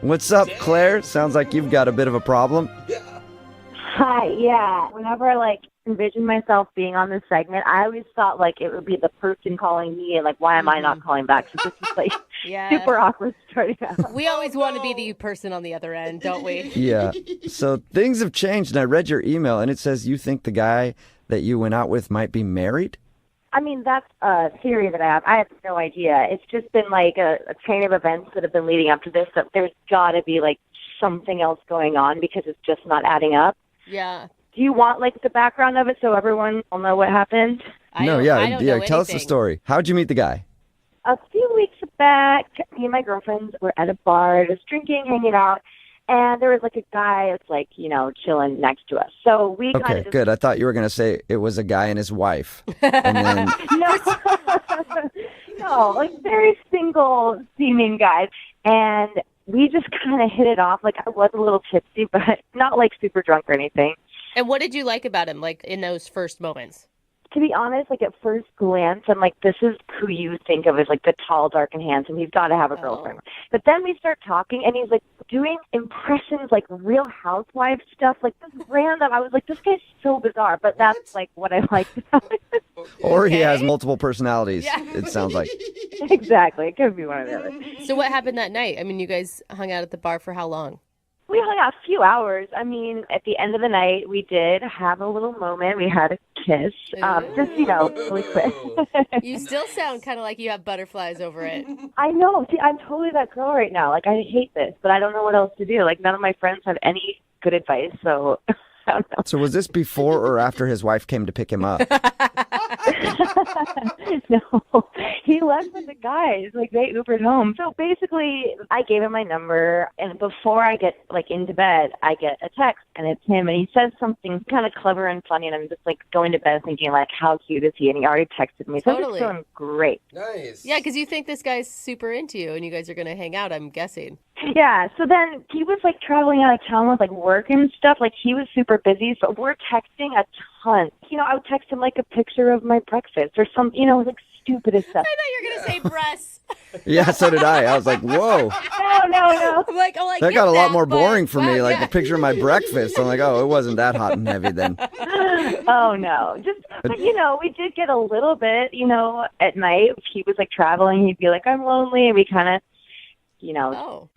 What's up, Claire? Sounds like you've got a bit of a problem. Hi, yeah. Whenever I envision myself being on this segment, I always thought it would be the person calling me and why am I not calling back? So this is super awkward starting out. We always want to be the person on the other end, don't we? Yeah. So things have changed, and I read your email, and it says you think the guy that you went out with might be married? I mean, that's a theory that I have. I have no idea. It's just been a chain of events that have been leading up to this. That there's got to be something else going on because it's just not adding up. Yeah. Do you want the background of it so everyone will know what happened? I don't know Tell us the anything. story. How'd you meet the guy? A few weeks back, me and my girlfriends were at a bar, just drinking, hanging out, and there was a guy that's chilling next to us. So we kind Okay, of just... good. I thought you were going to say it was a guy and his wife. And then, No, no, very single seeming guys. And we just kind of hit it off. I was a little tipsy, but not super drunk or anything. And what did you like about him, in those first moments? To be honest, at first glance, I'm this is who you think of as the tall, dark, and handsome. He's got to have a girlfriend. But then we start talking, and he's doing impressions, Real Housewives stuff, this random. I was this guy's so bizarre, but that's what I liked about it. or he has multiple personalities, it sounds like. Exactly. It could be one or the other. So what happened that night? I mean, you guys hung out at the bar for how long? We hung out a few hours. I mean, at the end of the night, we did have a little moment. We had a kiss, just, really quick. You still sound kind of like you have butterflies over it. I know. See, I'm totally that girl right now. I hate this, but I don't know what else to do. None of my friends have any good advice, so I don't know. So was this before or after his wife came to pick him up? No, he left with the guys. They Ubered home. So basically, I gave him my number, and before I get into bed, I get a text, and it's him, and he says something kind of clever and funny, and I'm just going to bed thinking how cute is he? And he already texted me, so Totally. I'm just feeling great. Nice. Yeah, because you think this guy's super into you, and you guys are going to hang out, I'm guessing. Yeah, so then he was traveling out of town with work and stuff. He was super busy, so we're texting a ton. I would text him a picture of my breakfast or some, stupidest stuff. I thought you were going to say breasts. Yeah, so did I. I was like, whoa. No. I'm like, I That get got a lot more but- boring for me, wow, the picture of my breakfast. I'm like, oh, it wasn't that hot and heavy then. Oh, no. But, we did get a little bit, at night. If he was, traveling, he'd be I'm lonely, and we kind of,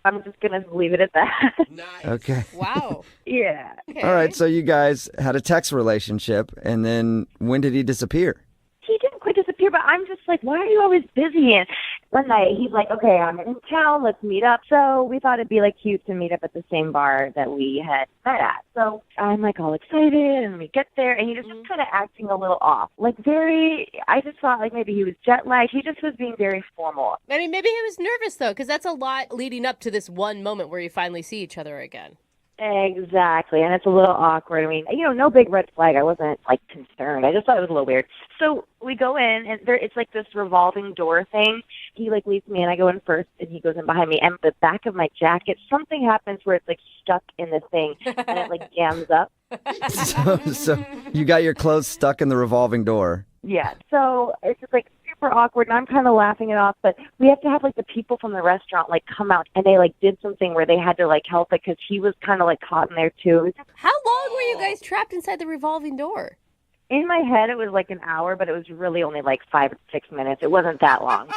I'm just going to leave it at that. Nice. Okay. Wow. Yeah. Okay. All right, so you guys had a text relationship, and then when did he disappear? He didn't quite disappear, but I'm just why are you always busy? And one night he's okay, I'm in town, let's meet up. So we thought it'd be cute to meet up at the same bar that we had met at. So I'm all excited, and we get there, and he was just kind of acting a little off. I just thought maybe he was jet lagged. He just was being very formal. I mean, maybe he was nervous, though, because that's a lot leading up to this one moment where you finally see each other again. Exactly, and it's a little awkward. I mean, no big red flag. I wasn't concerned. I just thought it was a little weird. So we go in, and it's this revolving door thing. He leads me in. I go in first, and he goes in behind me. And the back of my jacket, something happens where it's stuck in the thing, and it jams up. So you got your clothes stuck in the revolving door. Yeah. So it's just super awkward, and I'm kind of laughing it off. But we have to have the people from the restaurant come out, and they did something where they had to help it because he was kind of caught in there too. It was just, How long were you guys trapped inside the revolving door? in my head, it was an hour, but it was really only 5 or 6 minutes. It wasn't that long.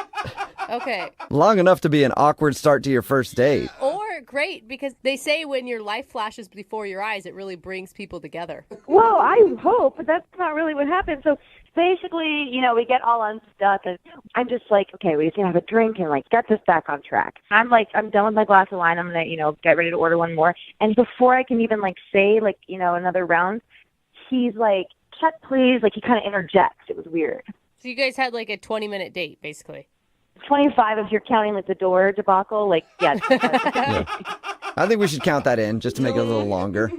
Okay. Long enough to be an awkward start to your first date. Or great, because they say when your life flashes before your eyes, it really brings people together. Well, I hope, but that's not really what happened. So basically, we get all unstuck, and I'm just okay, we just gonna have a drink and get this back on track. I'm I'm done with my glass of wine. I'm gonna, get ready to order one more. And before I can even say another round, he's check please. He kind of interjects. It was weird. So you guys had a 20-minute date, basically. 25 if you're counting the door debacle. Yeah. Yeah. I think we should count that in just to make it a little longer.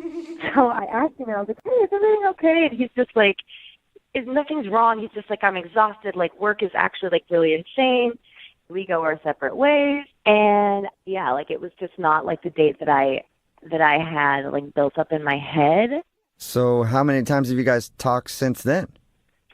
So I asked him, and I was hey, is everything okay? And he's just nothing's wrong. He's just I'm exhausted. Work is actually really insane. We go our separate ways. And yeah, it was just not the date that I had built up in my head. So how many times have you guys talked since then?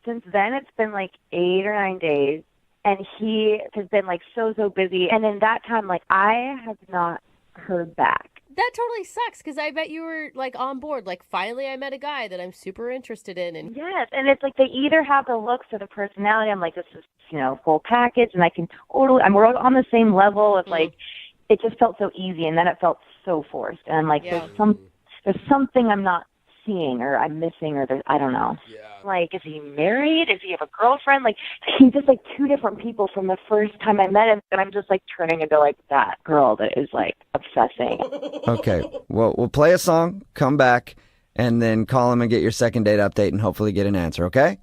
Since then, it's been 8 or 9 days. And he has been so busy. And in that time, I have not heard back. That totally sucks because I bet you were like on board. Like, finally, I met a guy that I'm super interested in. And Yes, and it's like they either have the looks or the personality. I'm like, this is, full package, and I can totally, we're on the same level of like, it just felt so easy, and then it felt so forced. And I'm like, Yeah. there's something I'm not seeing or I'm missing or I don't know. Yeah. Like, is he married? Does he have a girlfriend? Like, he's just like two different people from the first time I met him, and I'm just like turning into like that girl that is like obsessing. Okay, well, we'll play a song, come back, and then call him and get your second date update and hopefully get an answer, okay?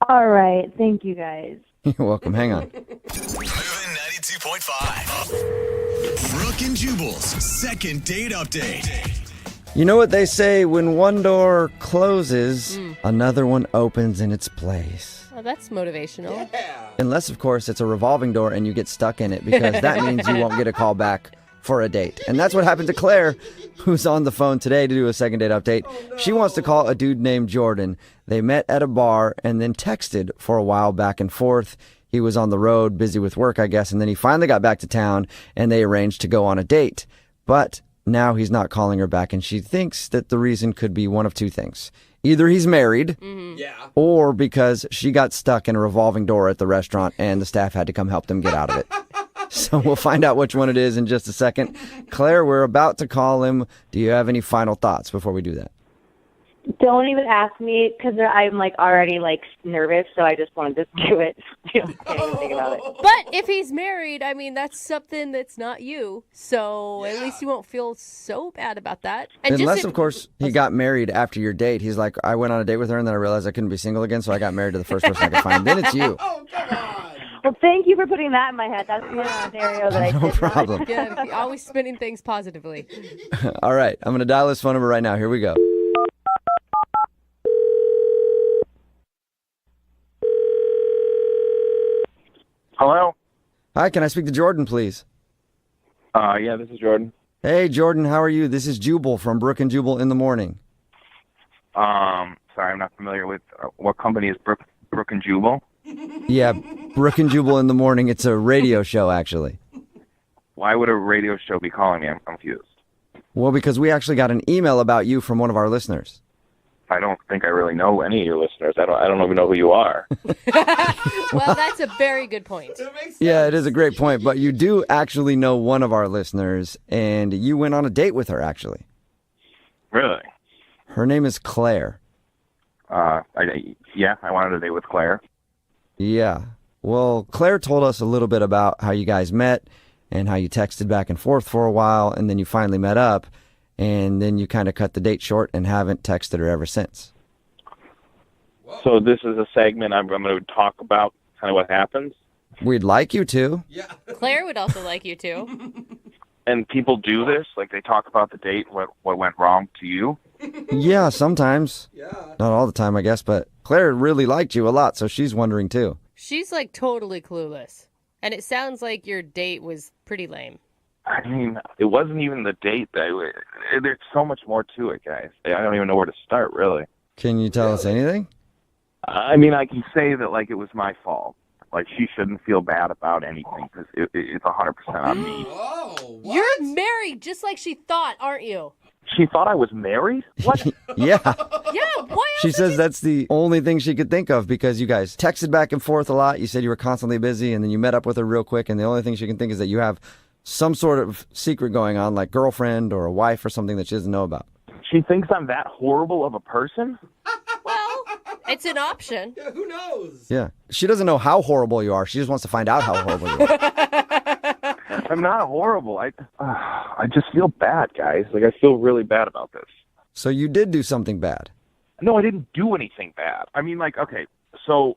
All right, thank you guys. You're welcome. Hang on. Moving 92.5. Brooke and Jubal's second date update. You know what they say, when one door closes, another one opens in its place. oh, that's motivational. Unless, of course, it's a revolving door and you get stuck in it, because that means you won't get a call back for a date. And that's what happened to Claire, who's on the phone today to do a second date update. She wants to call a dude named Jordan. They met at a bar and then texted for a while back and forth. He was on the road, busy with work, I guess, and then he finally got back to town and they arranged to go on a date. But now he's not calling her back, and she thinks that the reason could be one of two things. Either he's married, or because she got stuck in a revolving door at the restaurant and the staff had to come help them get out of it. So we'll find out which one it is in just a second. Claire, we're about to call him. Do you have any final thoughts before we do that? Don't even ask me because I'm like already like nervous, so I just want to just do it. Can't even think about it. But if he's married, I mean, that's something that's not you. So at least you won't feel so bad about that. And Unless, of course, he got married after your date. He's like, I went on a date with her and then I realized I couldn't be single again, so I got married to the first person I could find. Then it's you. Oh, come on. Well, thank you for putting that in my head. That's the scenario that I No did problem. Yeah, always spinning things positively. All right, I'm going to dial his phone number right now. Here we go. Hello? Hi, can I speak to Jordan, please? Yeah, this is Jordan. Hey, Jordan, how are you? This is Jubal from Brooke and Jubal in the Morning. Sorry, I'm not familiar with what company is Brooke and Jubal. Yeah, Brooke and Jubal in the Morning. It's a radio show, actually. Why would a radio show be calling me? I'm confused. Well, because we actually got an email about you from one of our listeners. I don't think I really know any of your listeners. I don't even know who you are. Well, that's a very good point. That makes sense. Yeah, it is a great point, but you do actually know one of our listeners, and you went on a date with her, actually. Really? Her name is Claire. I wanted a date with Claire. Yeah. Well, Claire told us a little bit about how you guys met and how you texted back and forth for a while, and then you finally met up, and then you kind of cut the date short and haven't texted her ever since. So this is a segment I'm going to talk about kind of what happens. We'd like you to. Yeah. Claire would also like you to. And people do this, like they talk about the date, what went wrong to you. Yeah, sometimes. Yeah. Not all the time, I guess, but Claire really liked you a lot, so she's wondering too. She's like totally clueless. And it sounds like your date was pretty lame. I mean, it wasn't even the date. There's so much more to it, guys. I don't even know where to start, really. Can you tell us anything? I mean, I can say that, like, it was my fault. Like, she shouldn't feel bad about anything, because it's 100% on me. Whoa, what? You're married just like she thought, aren't you? She thought I was married? What? Yeah. Yeah, why She else says that's the only thing she could think of, because you guys texted back and forth a lot. You said you were constantly busy, and then you met up with her real quick, and the only thing she can think is that you have some sort of secret going on, like girlfriend or a wife or something that she doesn't know about. She thinks I'm that horrible of a person? Well, it's an option. Yeah, who knows? Yeah. She doesn't know how horrible you are. She just wants to find out how horrible you are. I'm not horrible. I just feel bad, guys. Like, I feel really bad about this. So you did do something bad. No, I didn't do anything bad. I mean, like, okay, so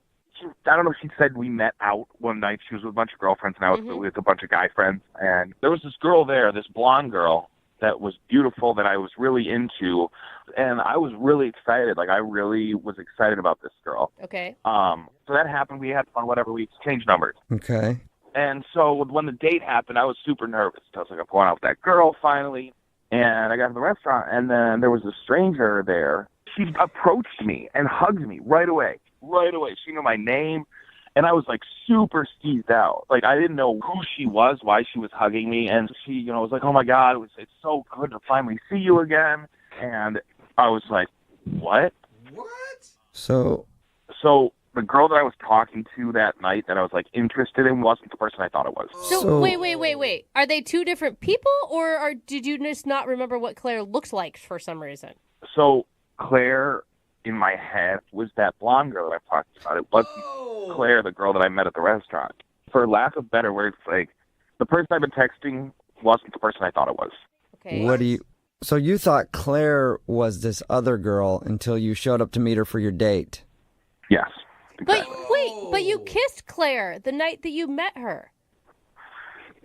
I don't know if she said we met out one night. She was with a bunch of girlfriends, and I was with a bunch of guy friends. And there was this girl there, this blonde girl, that was beautiful, that I was really into. And I was really excited. Like, I really was excited about this girl. Okay. So that happened. We had fun, whatever. We exchanged numbers. Okay. And so when the date happened, I was super nervous. I was like, I'm going out with that girl finally. And I got to the restaurant, and then there was a stranger there. She approached me and hugged me right away. Right away. She knew my name, And I was like super skeezed out. Like I didn't know who she was, why she was hugging me, and she, was like, "Oh my God, it's so good to finally see you again." And I was like, "What?" What? So the girl that I was talking to that night that I was like interested in wasn't the person I thought it was. So wait. Are they two different people, or did you just not remember what Claire looks like for some reason? So Claire, in my head, was that blonde girl that I talked about. It wasn't Claire, the girl that I met at the restaurant. For lack of better words, like the person I've been texting wasn't the person I thought it was. Okay. So you thought Claire was this other girl until you showed up to meet her for your date? Yes. But Exactly. wait, but you kissed Claire the night that you met her.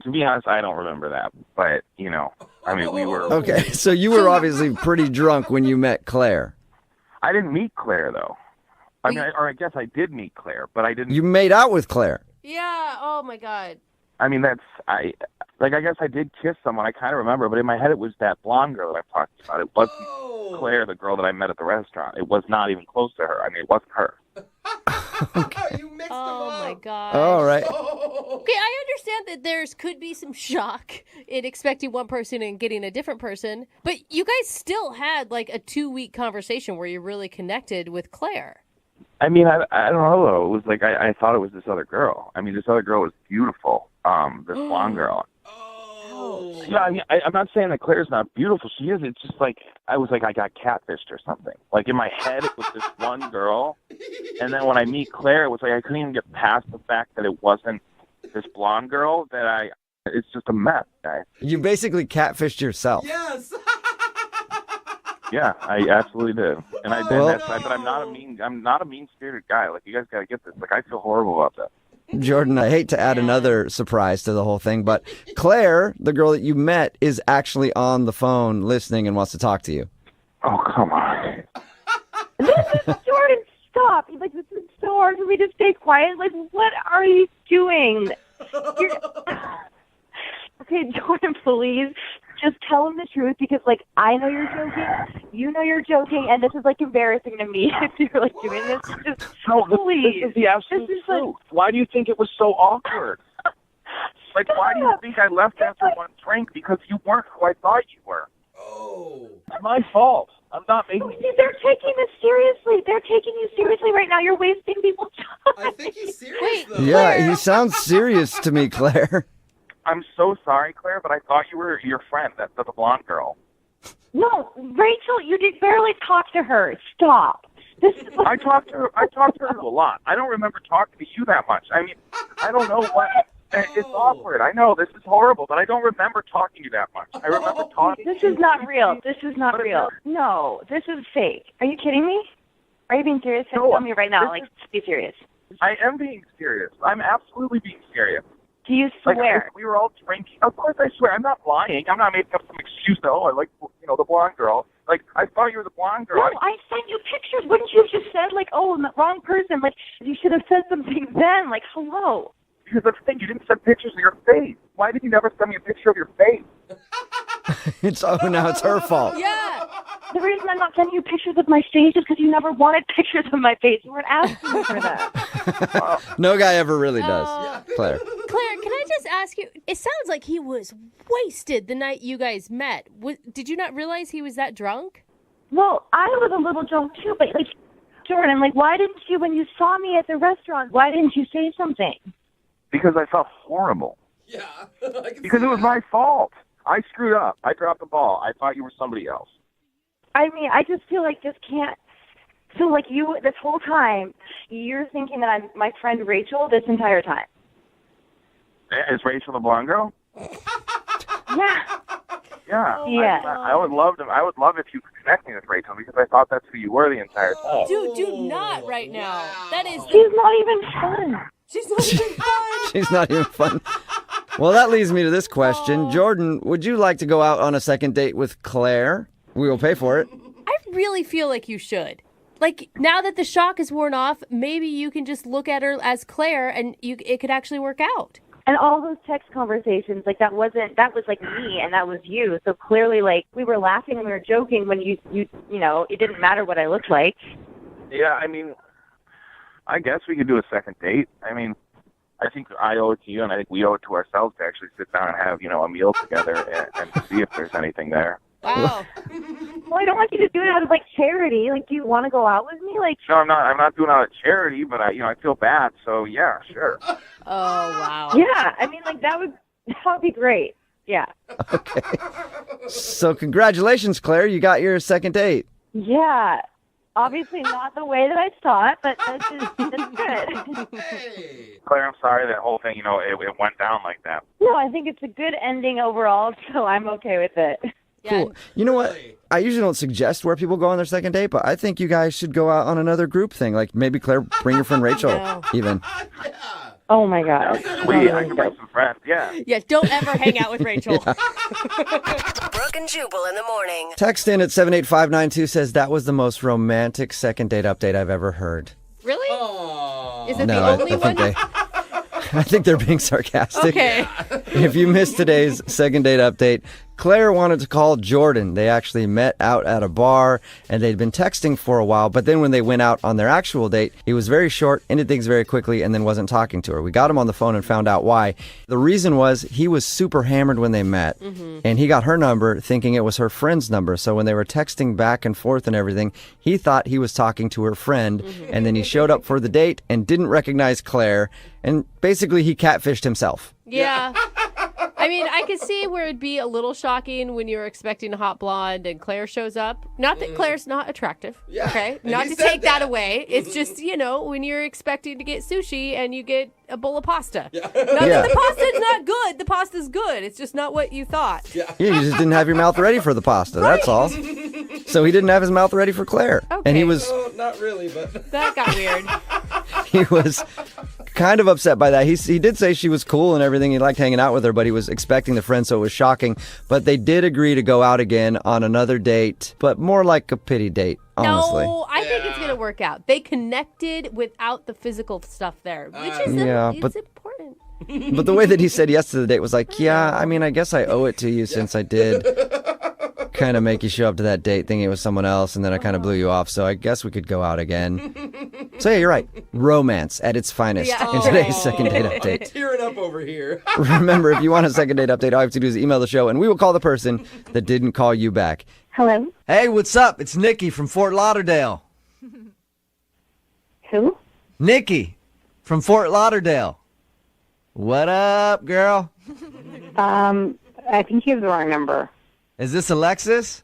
To be honest, I don't remember that. But, I mean, we were... Okay, so you were obviously pretty drunk when you met Claire. I didn't meet Claire, though. I guess I did meet Claire, but I didn't... You made out with Claire. Yeah. Oh my God. I mean, I guess I did kiss someone. I kind of remember, but in my head it was that blonde girl that I talked about. It wasn't Claire, the girl that I met at the restaurant. It was not even close to her. I mean, it wasn't her. You mixed them Oh up. my God. All right. Okay, I understand that there's could be some shock in expecting one person and getting a different person, but you guys still had like a 2-week conversation where you really connected with Claire. I mean, I don't know, though. It was like I thought it was this other girl. I mean, this other girl was beautiful, this blonde girl. Oh. Yeah, I mean, I'm not saying that Claire's not beautiful. She is. It's just like I got catfished or something. Like in my head, it was this one girl, and then when I meet Claire, it was like I couldn't even get past the fact that it wasn't this blonde girl. It's just a mess, guys. You basically catfished yourself. Yes. Yeah, I absolutely did, and I did Well- that. But I'm not a mean-spirited guy. Like you guys got to get this. Like I feel horrible about that. Jordan, I hate to add another surprise to the whole thing, but Claire, the girl that you met, is actually on the phone listening and wants to talk to you. Oh come on. Jordan, stop. Like, this is so hard for me to stay quiet. Like, what are you doing? Okay, Jordan, please. Just tell him the truth because, like, I know you're joking. You know you're joking, and this is, like, embarrassing to me if you're, like, doing this. Just No, please. this is the absolute This is, truth. like- Why do you think it was so awkward? Like, why do you Stop. think I left after one drink? Because you weren't who I thought you were. Oh. It's my fault. I'm not making... See, they're taking this seriously. They're taking you seriously right now. You're wasting people's time. I think he's serious, Wait. though. Yeah, he sounds serious to me, Claire. I'm so sorry, Claire, but I thought you were your friend, the blonde girl. No, Rachel, you did barely talk to her. Stop. This is I talked to her a lot. I don't remember talking to you that much. I mean, I don't know what... It's awkward. I know this is horrible, but I don't remember talking to you that much. I remember talking This to you. is not real. This is not But it's real. not- No, this is fake. Are you kidding me? Are you being serious? No, Tell me right now. this Like, is- be serious. I am being serious. I'm absolutely being serious. Do you Like, swear? we were all drinking. Of course I swear. I'm not lying. I'm not making up some excuse that, I like, the blonde girl. Like, I thought you were the blonde girl. No, I sent you pictures. Wouldn't you have just said, like, oh, I'm the wrong person? Like, you should have said something then. Like, hello. Because that's the thing, you didn't send pictures of your face. Why did you never send me a picture of your face? Now it's her fault. Yeah. The reason I'm not sending you pictures of my face is because you never wanted pictures of my face. You weren't asking me for that. No guy ever really does, Claire. Claire, can I just ask you? It sounds like he was wasted the night you guys met. Did you not realize he was that drunk? Well, I was a little drunk, too, but, like, Jordan, like, why didn't you, when you saw me at the restaurant, why didn't you say something? Because I felt horrible. Yeah. I can Because see it was that. my fault. I screwed up. I dropped the ball. I thought you were somebody else. I mean, I just feel like this can't. So, like, you, this whole time, you're thinking that I'm my friend Rachel this entire time. Is Rachel the blonde girl? Yeah. Yeah. Yeah. I would love to. I would love if you could connect me with Rachel because I thought that's who you were the entire time. Dude, do not right now. That is. She's not even fun. She's not even fun. She's not even fun. Well, that leads me to this question. Jordan, would you like to go out on a second date with Claire? We will pay for it. I really feel like you should. Like, now that the shock is worn off, maybe you can just look at her as Claire and it could actually work out. And all those text conversations, like, that was like me and that was you. So clearly, like, we were laughing and we were joking when you know, it didn't matter what I looked like. Yeah, I mean, I guess we could do a second date. I mean, I think I owe it to you, and I think we owe it to ourselves to actually sit down and have, a meal together and see if there's anything there. Wow. Well, I don't want you to do it out of, charity. Do you want to go out with me? No, I'm not doing it out of charity, but I feel bad, so yeah, sure. Oh, wow. Yeah, I mean, that would be great. Yeah. Okay. So congratulations, Claire. You got your second date. Yeah. Obviously not the way that I saw it, but that's good. Hey. Claire, I'm sorry that whole thing, it went down like that. No, I think it's a good ending overall, so I'm okay with it. Yeah. Cool. You know what? I usually don't suggest where people go on their second date, but I think you guys should go out on another group thing. Like maybe Claire, bring your friend Rachel, No. even. Yeah. Oh, my God. Sweet, I can bring some friends, yeah. Yeah, don't ever hang out with Rachel. Brooke and Jubal in the morning. Text in at 78592 says that was the most romantic second date update I've ever heard. Really? Aw. Is it No, the only one? I think they're being sarcastic. Okay. If you missed today's second date update, Claire wanted to call Jordan. They actually met out at a bar and they'd been texting for a while, but then when they went out on their actual date, he was very short, ended things very quickly, and then wasn't talking to her. We got him on the phone and found out why. The reason was he was super hammered when they met, and he got her number thinking it was her friend's number. So when they were texting back and forth and everything, he thought he was talking to her friend, and then he showed up for the date and didn't recognize Claire, and basically he catfished himself. Yeah. I mean, I could see where it'd be a little shocking when you're expecting a hot blonde and Claire shows up. Not that Claire's not attractive, Yeah, okay? and Not he to said take that that. away. It's just, when you're expecting to get sushi and you get a bowl of pasta. Not Yeah. that the pasta's not good. The pasta's good. It's just not what you thought. Yeah, you just didn't have your mouth ready for the pasta, that's all. So he didn't have his mouth ready for Claire. Okay. And he was Oh, not really, but That got weird. he was kind of upset by that. He did say she was cool and everything. He liked hanging out with her, but he was expecting the friend, so it was shocking. But they did agree to go out again on another date, but more like a pity date, honestly. No, I think it's going to work out. They connected without the physical stuff there, which is Yeah, it's but- important. But the way that he said yes to the date was like, yeah, I mean, I guess I owe it to you since I did kind of make you show up to that date thinking it was someone else, and then I kind of blew you off, so I guess we could go out again. So yeah, you're right. Romance at its finest Yeah. in today's second date update. tearing up over here. Remember, if you want a second date update, all you have to do is email the show, and we will call the person that didn't call you back. Hello? Hey, what's up? It's Nikki from Fort Lauderdale. Who? Nikki from Fort Lauderdale. What up, girl? I think you have the wrong number. Is this Alexis?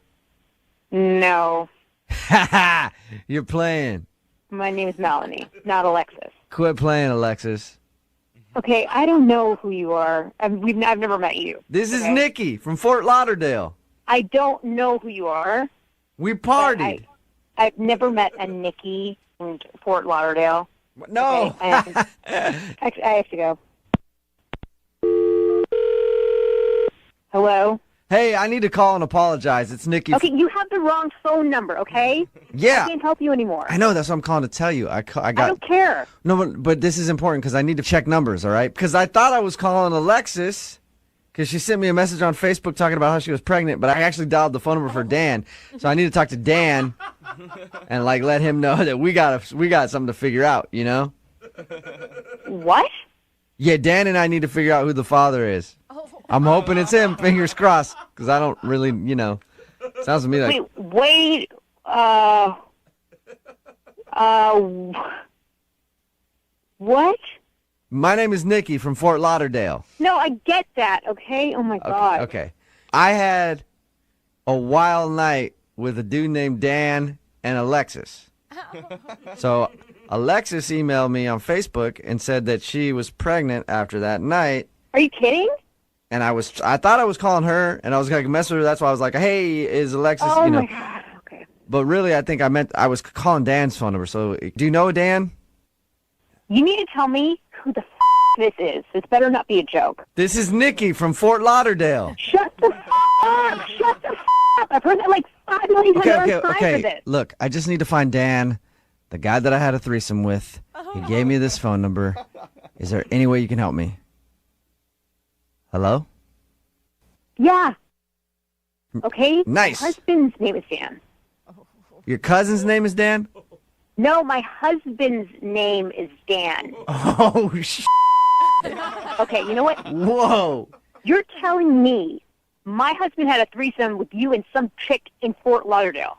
No. Ha ha! You're playing. My name is Melanie, not Alexis. Quit playing, Alexis. Okay, I don't know who you are. I've never met you. This is Okay. Nikki from Fort Lauderdale. I don't know who you are. We partied. I've never met a Nikki in Fort Lauderdale. No. Okay, I have to go. Hello? Hey, I need to call and apologize. It's Nikki. Okay, you have the wrong phone number, okay? I Yeah. can't help you anymore. I know. That's what I'm calling to tell you. I I got. don't care. No, but this is important because I need to check numbers, all right? Because I thought I was calling Alexis because she sent me a message on Facebook talking about how she was pregnant, but I actually dialed the phone number for Dan. So I need to talk to Dan and let him know that we got something to figure out, you know? What? Yeah, Dan and I need to figure out who the father is. I'm hoping it's him, fingers crossed, because I don't really, sounds to me like... Wait, what? My name is Nikki from Fort Lauderdale. No, I get that, okay? Oh, my God. Okay. I had a wild night with a dude named Dan and Alexis. So Alexis emailed me on Facebook and said that she was pregnant after that night. Are you kidding? And I thought I was calling her, and I was going to mess with her. That's why I was like, hey, is Alexis, Oh, my God. Okay. But really, I think I was calling Dan's phone number. So do you know Dan? You need to tell me who the this is. This better not be a joke. This is Nikki from Fort Lauderdale. Shut the up! Shut the up! I've heard that 5 million times for this. Look, I just need to find Dan, the guy that I had a threesome with. He gave me this phone number. Is there any way you can help me? Hello? Yeah. Okay? Nice. My husband's name is Dan. Your cousin's name is Dan? No, my husband's name is Dan. Oh, Okay, you know what? whoa. You're telling me my husband had a threesome with you and some chick in Fort Lauderdale.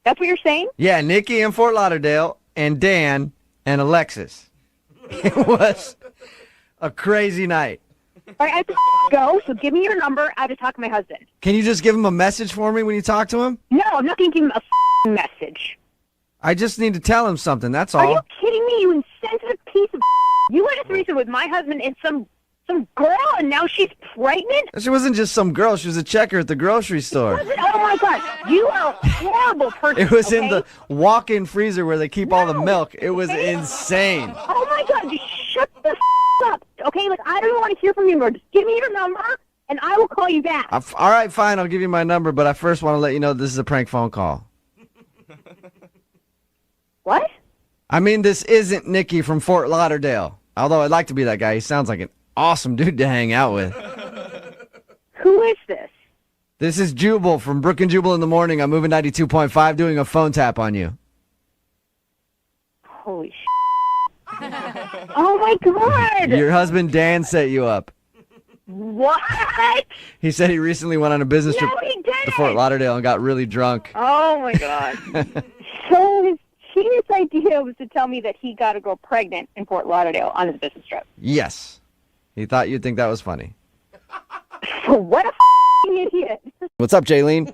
That's what you're saying? Yeah, Nikki in Fort Lauderdale and Dan and Alexis. It was a crazy night. All right, I have to go, so give me your number. I have to talk to my husband. Can you just give him a message for me when you talk to him? No, I'm not going to give him a message. I just need to tell him something, that's Are you all. kidding me, you insensitive piece of You had a threesome with my husband and some girl, and now she's pregnant? She wasn't just some girl, she was a checker at the grocery store. Oh, my God. You are a horrible person, It was in okay? the walk-in freezer where they keep all the No. milk. It was insane. Oh, my God. Just shut the up, okay? Like, I don't want to hear from you anymore. Just give me your number, and I will call you back. All right, fine, I'll give you my number, but I first want to let you know this is a prank phone call. What? I mean, this isn't Nicky from Fort Lauderdale. Although I'd like to be that guy. He sounds like an awesome dude to hang out with. Who is this? This is Jubal from Brooke and Jubal in the morning. I'm moving 92.5 doing a phone tap on you. Holy Oh, my God. Your husband Dan set you up. What? He said he recently went on a business No, trip he to didn't. Fort Lauderdale and got really drunk. Oh, my God. So his genius idea was to tell me that he got a girl pregnant in Fort Lauderdale on his business trip. Yes. He thought you'd think that was funny. What a idiot. What's up, Jaylene?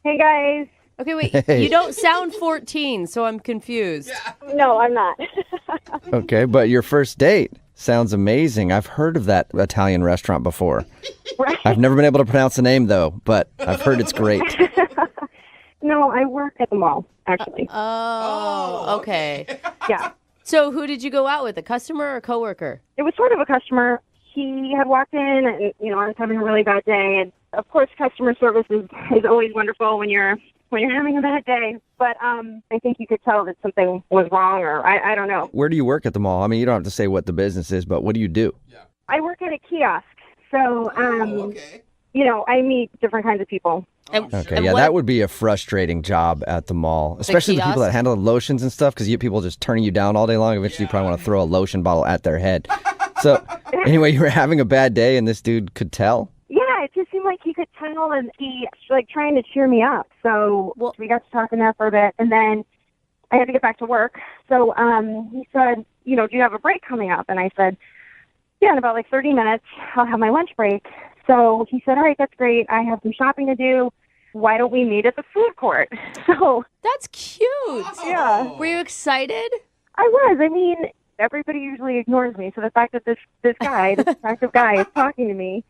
Hey, guys. Okay, wait. Hey. You don't sound 14, so I'm confused. No, I'm not. Okay, but your first date sounds amazing. I've heard of that Italian restaurant before. Right? I've never been able to pronounce the name, though, but I've heard it's great. No, I work at the mall, actually. Oh, okay. Yeah. So who did you go out with, a customer or a coworker? It was sort of a customer. He had walked in and, I was having a really bad day. And, of course, customer service is always wonderful when you're having a bad day. But I think you could tell that something was wrong, or I don't know. Where do you work at the mall? I mean, you don't have to say what the business is, but what do you do? I work at a kiosk. So, okay. I meet different kinds of people. Okay, And yeah, what- that would be a frustrating job at the mall, especially the people kiosk? that handle the lotions and stuff, because you get people just turning you down all day long. Eventually, you probably want to throw a lotion bottle at their head. So, anyway, you were having a bad day, and this dude could tell? Yeah, it just seemed like he could tell, and he trying to cheer me up. So we got to talking there for a bit, and then I had to get back to work. So he said, do you have a break coming up? And I said, yeah, in about 30 minutes, I'll have my lunch break. So he said, all right, that's great. I have some shopping to do. Why don't we meet at the food court? So That's cute. yeah, Were you excited? I was. I mean, everybody usually ignores me. So the fact that this guy, this attractive guy, is talking to me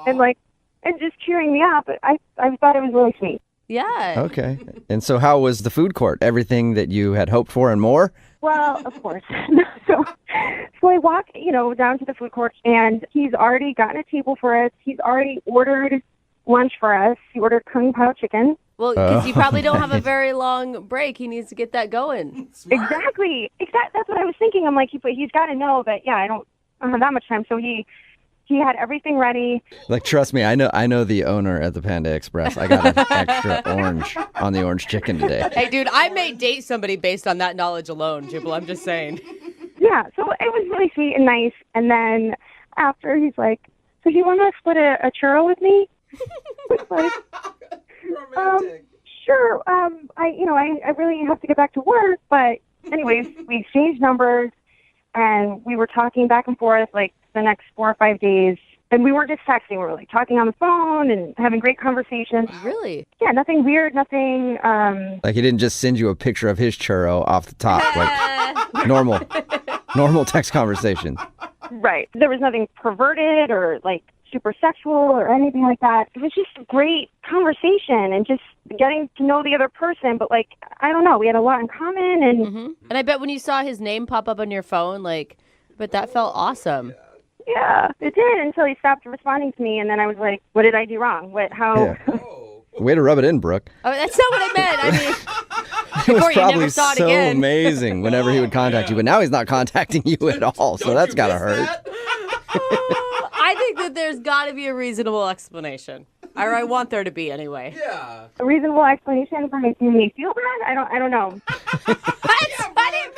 and just cheering me up, I thought it was really sweet. Yeah. Okay. And so how was the food court? Everything that you had hoped for and more? Well, of course. So I walk, down to the food court, and he's already gotten a table for us. He's already ordered lunch for us. He ordered kung pao chicken. Well, because you probably don't have a nice. very long break. He needs to get that going. Exactly. That's what I was thinking. I'm like, he's got to know that, I don't have that much time. So he had everything ready. Trust me, I know the owner at the Panda Express. I got an extra orange on the orange chicken today. Hey, dude, I may date somebody based on that knowledge alone, Jubal. I'm just saying. Yeah, so it was really sweet and nice. And then after, he's like, so do you want to split a churro with me? It's like, Romantic. sure. I really have to get back to work. But anyways, we exchanged numbers, and we were talking back and forth the next 4 or 5 days. And we weren't just texting. We were talking on the phone and having great conversations. Really? Yeah, nothing weird, nothing. He didn't just send you a picture of his churro off the top, normal text conversation. Right. There was nothing perverted or super sexual or anything like that. It was just a great conversation and just getting to know the other person. But I don't know, we had a lot in common. And And I bet when you saw his name pop up on your phone, but that felt awesome. yeah, it did until he stopped responding to me. And then I was like, what did I do wrong? How? Yeah. Way to rub it in, Brooke. Oh, that's not what I meant. I mean, It was before you never probably saw it so again. amazing whenever he would contact you, but now he's not contacting you at all, so that's got to hurt. I think that there's got to be a reasonable explanation. Or I want there to be anyway. Yeah. A reasonable explanation for making me feel bad? I don't know. I didn't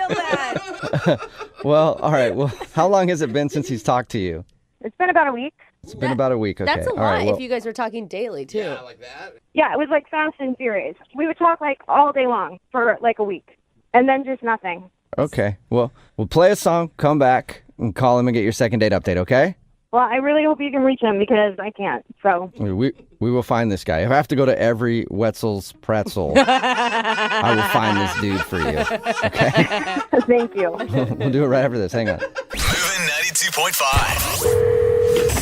real bad. Well, all right. Well, how long has it been since he's talked to you? It's been about a week. It's been about a week. Okay. That's a all lot right, well, if you guys were talking daily, too. Yeah, like that. Yeah, it was like fast and furious. We would talk like all day long for like a week, and then just nothing. Okay. Well, we'll play a song, come back, and call him and get your second date update, okay? Well, I really hope you can reach him because I can't. So We will find this guy. If I have to go to every Wetzel's pretzel, I will find this dude for you. Okay? thank you. We'll do it right after this. Hang on. Moving 92.5.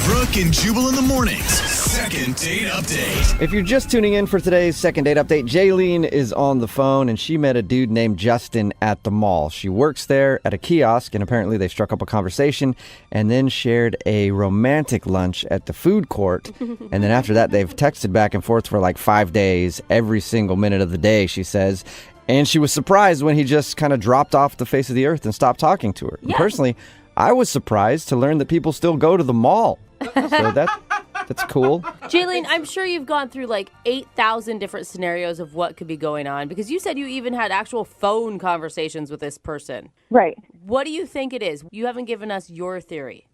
Brooke and Jubal in the mornings. Second date update. If you're just tuning in for today's second date update, Jaylene is on the phone and she met a dude named Justin at the mall. She works there at a kiosk and apparently they struck up a conversation and then shared a romantic lunch at the food court. And then after that, they've texted back and forth for like 5 days, every single minute of the day, she says. And she was surprised when he just kind of dropped off the face of the earth and stopped talking to her. Yeah. Personally, I was surprised to learn that people still go to the mall. So that's cool. Jaylene, I'm sure you've gone through like 8,000 different scenarios of what could be going on because you said you even had actual phone conversations with this person. Right. What do you think it is? You haven't given us your theory.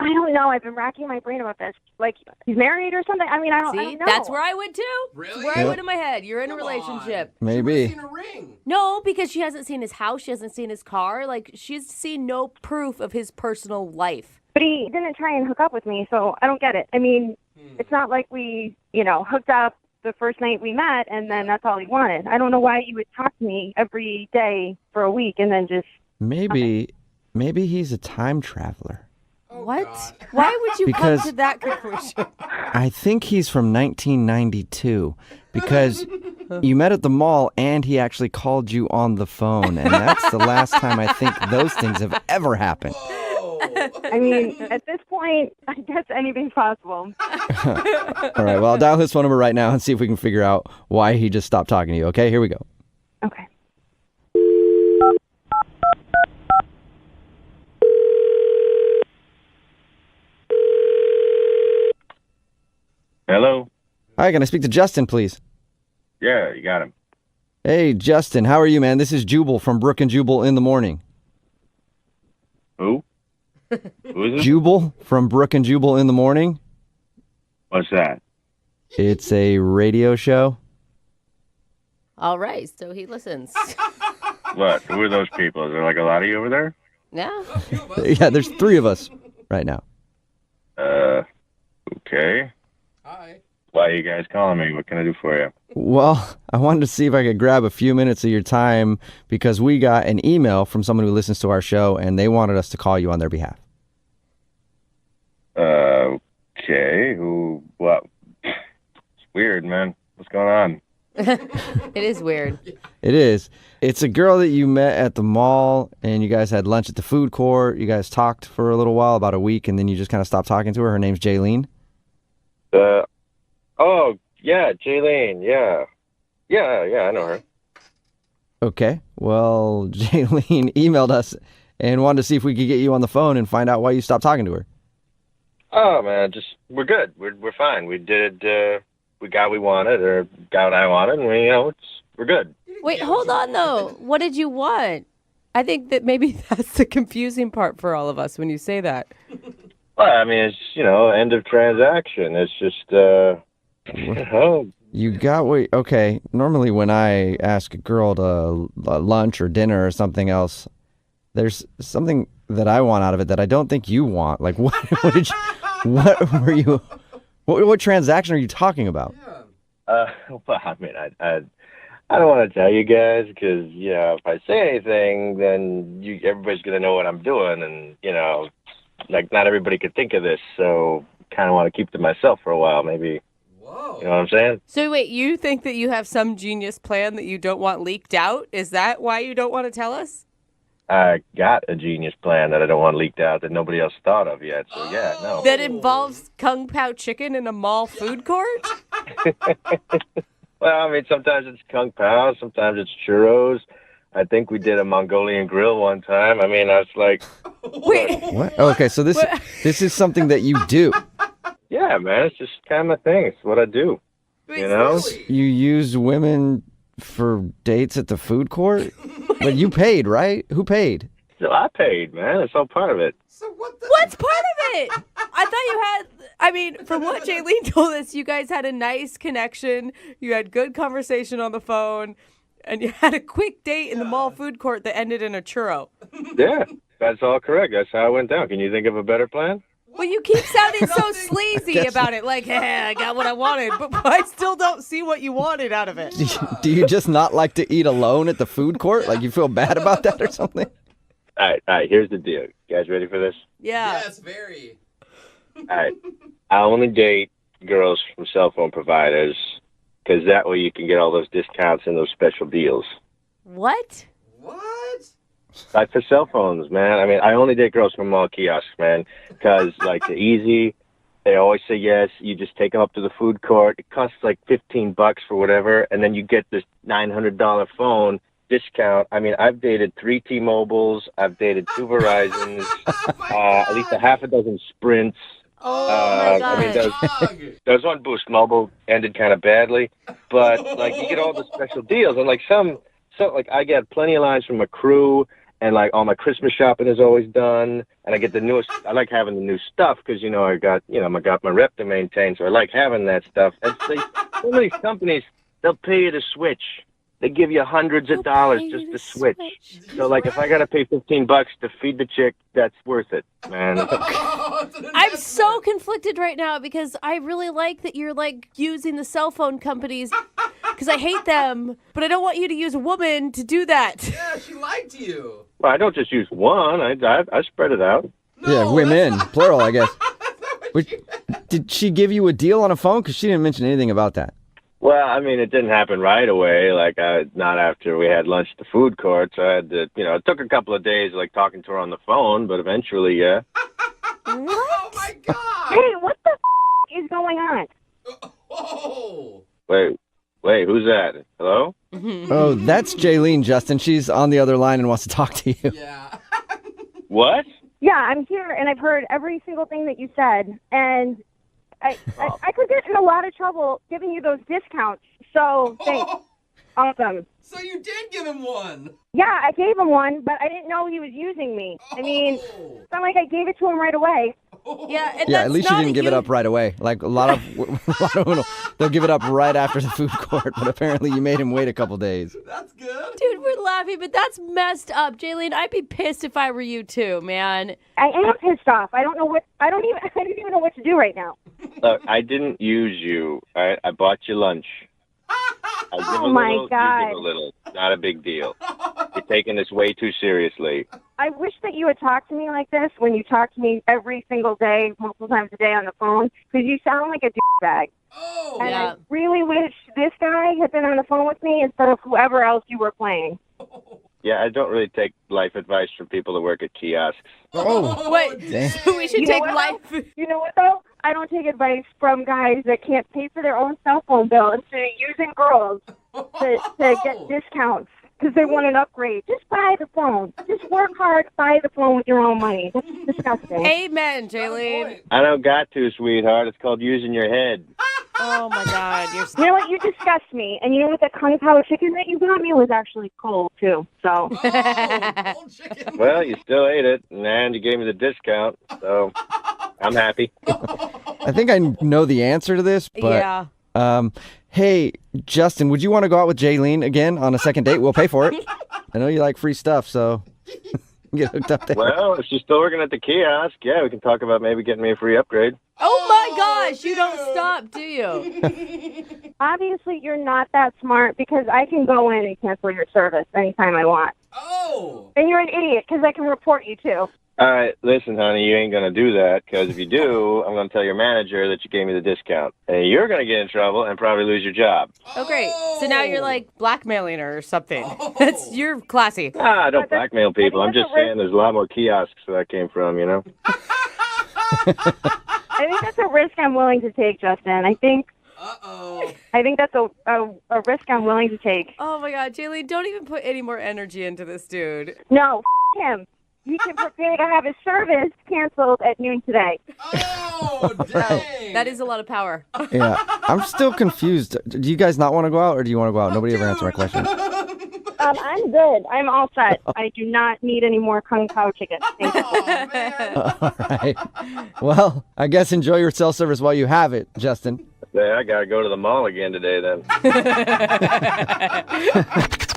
I don't know. I've been racking my brain about this. Like, he's married or something? I mean, I don't See, know. that's where I would too. Really? That's where I would in my head. You're in a Come relationship. on. Maybe. She would've seen a ring. No, because she hasn't seen his house. She hasn't seen his car. Like, she's seen no proof of his personal life. But he didn't try and hook up with me, so I don't get it. I mean, it's not like we, hooked up the first night we met and then that's all he wanted. I don't know why you would talk to me every day for a week and then just... Maybe he's a time traveler. Oh, What? God. Why would you Because- come to that conclusion? I think he's from 1992 because you met at the mall and he actually called you on the phone. And that's the last time I think those things have ever happened. Oh. I mean, at this point, I guess anything's possible. All right, well, I'll dial his phone number right now and see if we can figure out why he just stopped talking to you. Okay, here we go. Okay. Hello? Hi, can I speak to Justin, please? Yeah, you got him. Hey, Justin, how are you, man? This is Jubal from Brooke and Jubal in the morning. Who? Who is it? Jubal from Brooke and Jubal in the morning. What's that? It's a radio show. All right, so he listens. What? Who are those people? Is there like a lot of you over there? Yeah. Yeah, there's 3 of us right now. Okay. Hi. Why are you guys calling me? What can I do for you? Well, I wanted to see if I could grab a few minutes of your time because we got an email from someone who listens to our show and they wanted us to call you on their behalf. Okay. Who? What? It's weird, man. What's going on? It is weird. It is. It's a girl that you met at the mall and you guys had lunch at the food court. You guys talked for a little while, about a week, and then you just kind of stopped talking to her. Her name's Jaylene. Oh, yeah, Jaylene, yeah. Yeah, I know her. Okay. Well, Jaylene emailed us and wanted to see if we could get you on the phone and find out why you stopped talking to her. Oh, man, we're good. We're fine. We did, we got what we wanted, or got what I wanted, and we're good. Wait, hold on, though. What did you want? I think that maybe that's the confusing part for all of us when you say that. Well, I mean, it's, end of transaction. It's just, You got what? Okay. Normally, when I ask a girl to lunch or dinner or something else, there's something that I want out of it that I don't think you want. Like, what what transaction are you talking about? well, I mean, I don't want to tell you guys because, if I say anything, then everybody's going to know what I'm doing. And, like not everybody could think of this. So kind of want to keep to myself for a while, maybe. Whoa. You know what I'm saying? So wait, you think that you have some genius plan that you don't want leaked out? Is that why you don't want to tell us? I got a genius plan that I don't want leaked out that nobody else thought of yet. So, yeah, no. That involves Kung Pao chicken in a mall food court? Well, I mean, sometimes it's Kung Pao, sometimes it's churros. I think we did a Mongolian grill one time. I mean, I was like, Wait, What? Okay, so this is something that you do. yeah, man, it's just kind of my thing. It's what I do. wait, You know? Really? You use women for dates at the food court? But you paid, right? Who paid? So I paid, man. It's all part of it. So what the? What's part of it? I thought you had, I mean, from what Jaylene told us, you guys had a nice connection. You had good conversation on the phone. And you had a quick date in the mall food court that ended in a churro. Yeah, that's all correct. That's how it went down. Can you think of a better plan? Well, you keep sounding so sleazy about it. Like, hey, I got what I wanted. But I still don't see what you wanted out of it. Do you just not like to eat alone at the food court? Like you feel bad about that or something? All right, here's the deal. You guys ready for this? Yeah. Yes, very. All right. I only date girls from cell phone providers because that way you can get all those discounts and those special deals. What? What? Like for cell phones, man. I mean, I only date girls from mall kiosks, man, because like they're easy. They always say yes. You just take them up to the food court. It costs like $15 for whatever, and then you get this $900 phone discount. I mean, I've dated 3 T-Mobiles. I've dated 2 Verizons, at least a half a dozen Sprints. Oh, my I mean, gosh. there was one Boost Mobile ended kind of badly, but like you get all the special deals, and like some like I get plenty of lines from a crew, and like all my Christmas shopping is always done, and I get the newest. I like having the new stuff because I got my rep to maintain, so I like having that stuff. And some of these companies, they'll pay you to switch. They give you hundreds of dollars just to switch. So, like, if I got to pay $15 to feed the chick, that's worth it, man. I'm so conflicted right now because I really like that you're, like, using the cell phone companies because I hate them, but I don't want you to use a woman to do that. Yeah, she lied to you. Well, I don't just use one. I spread it out. No, Yeah, women, that's plural, I guess. not what you- Did she give you a deal on a phone? Because she didn't mention anything about that. Well, I mean, it didn't happen right away. Like, not after we had lunch at the food court. So I had to, it took a couple of days, like, talking to her on the phone. But eventually, yeah. Oh, my God. Hey, what the is going on? Oh. Wait, who's that? Hello? Oh, that's Jaylene, Justin. She's on the other line and wants to talk to you. Yeah. What? Yeah, I'm here, and I've heard every single thing that you said, and I could get in a lot of trouble giving you those discounts. So thanks. Awesome. So you did give him one. Yeah, I gave him one, but I didn't know he was using me. I mean, it's not like I gave it to him right away. Yeah, and Yeah, that's at least you not didn't give it up right away. Like a lot of women, they'll give it up right after the food court, but apparently you made him wait a couple days. That's good. Dude, we're laughing, but that's messed up. Jaylene, I'd be pissed if I were you too, man. I am pissed off. I don't even know what to do right now. Look, I didn't use you. All right? I bought you lunch. I give Oh, a my little, God. you give a little. Not a big deal. You're taking this way too seriously. I wish that you would talk to me like this when you talk to me every single day, multiple times a day on the phone, because you sound like a douchebag. Oh. And Yeah. I really wish this guy had been on the phone with me instead of whoever else you were playing. Yeah, I don't really take life advice from people that work at kiosks. Oh, Wait, damn. so we should You know take what, life. You know what, though? I don't take advice from guys that can't pay for their own cell phone bill instead of using girls to get discounts because they want an upgrade. Just buy the phone. Just work hard, buy the phone with your own money. That's disgusting. Amen, Jaylene. I don't got to, sweetheart. It's called using your head. Oh, my God. You're You know what? You disgust me. And you know what? The Kung Pao chicken that you got me was actually cold, too. So, Oh, cold chicken. Well, you still ate it, and you gave me the discount, so I'm happy. I think I know the answer to this, but yeah. hey, Justin, would you want to go out with Jaylene again on a second date? We'll pay for it. I know you like free stuff, so get hooked up there. Well, if she's still working at the kiosk, yeah, we can talk about maybe getting me a free upgrade. Oh, my gosh. You don't stop, do you? obviously, you're not that smart because I can go in and cancel your service anytime I want. Oh. And you're an idiot because I can report you, too. All right, listen, honey, you ain't going to do that, because if you do, I'm going to tell your manager that you gave me the discount. And you're going to get in trouble and probably lose your job. Oh, great. So now you're, like, blackmailing her or something. That's You're classy. I don't But that's- blackmail people. I'm that's just a risk. saying there's a lot more kiosks where that came from, you know? I think that's a risk I'm willing to take, Justin. I think that's a risk I'm willing to take. Oh, my God. Jaylene, don't even put any more energy into this dude. No, him. He can prepare to have his service canceled at noon today. Oh, dang. That is a lot of power. Yeah, I'm still confused. Do you guys not want to go out, or do you want to go out? Nobody ever answered my question. I'm good. I'm all set. I do not need any more Kung Pao chicken. Thank you. Oh, man. All right. Well, I guess enjoy your cell service while you have it, Justin. Yeah, I gotta go to the mall again today then.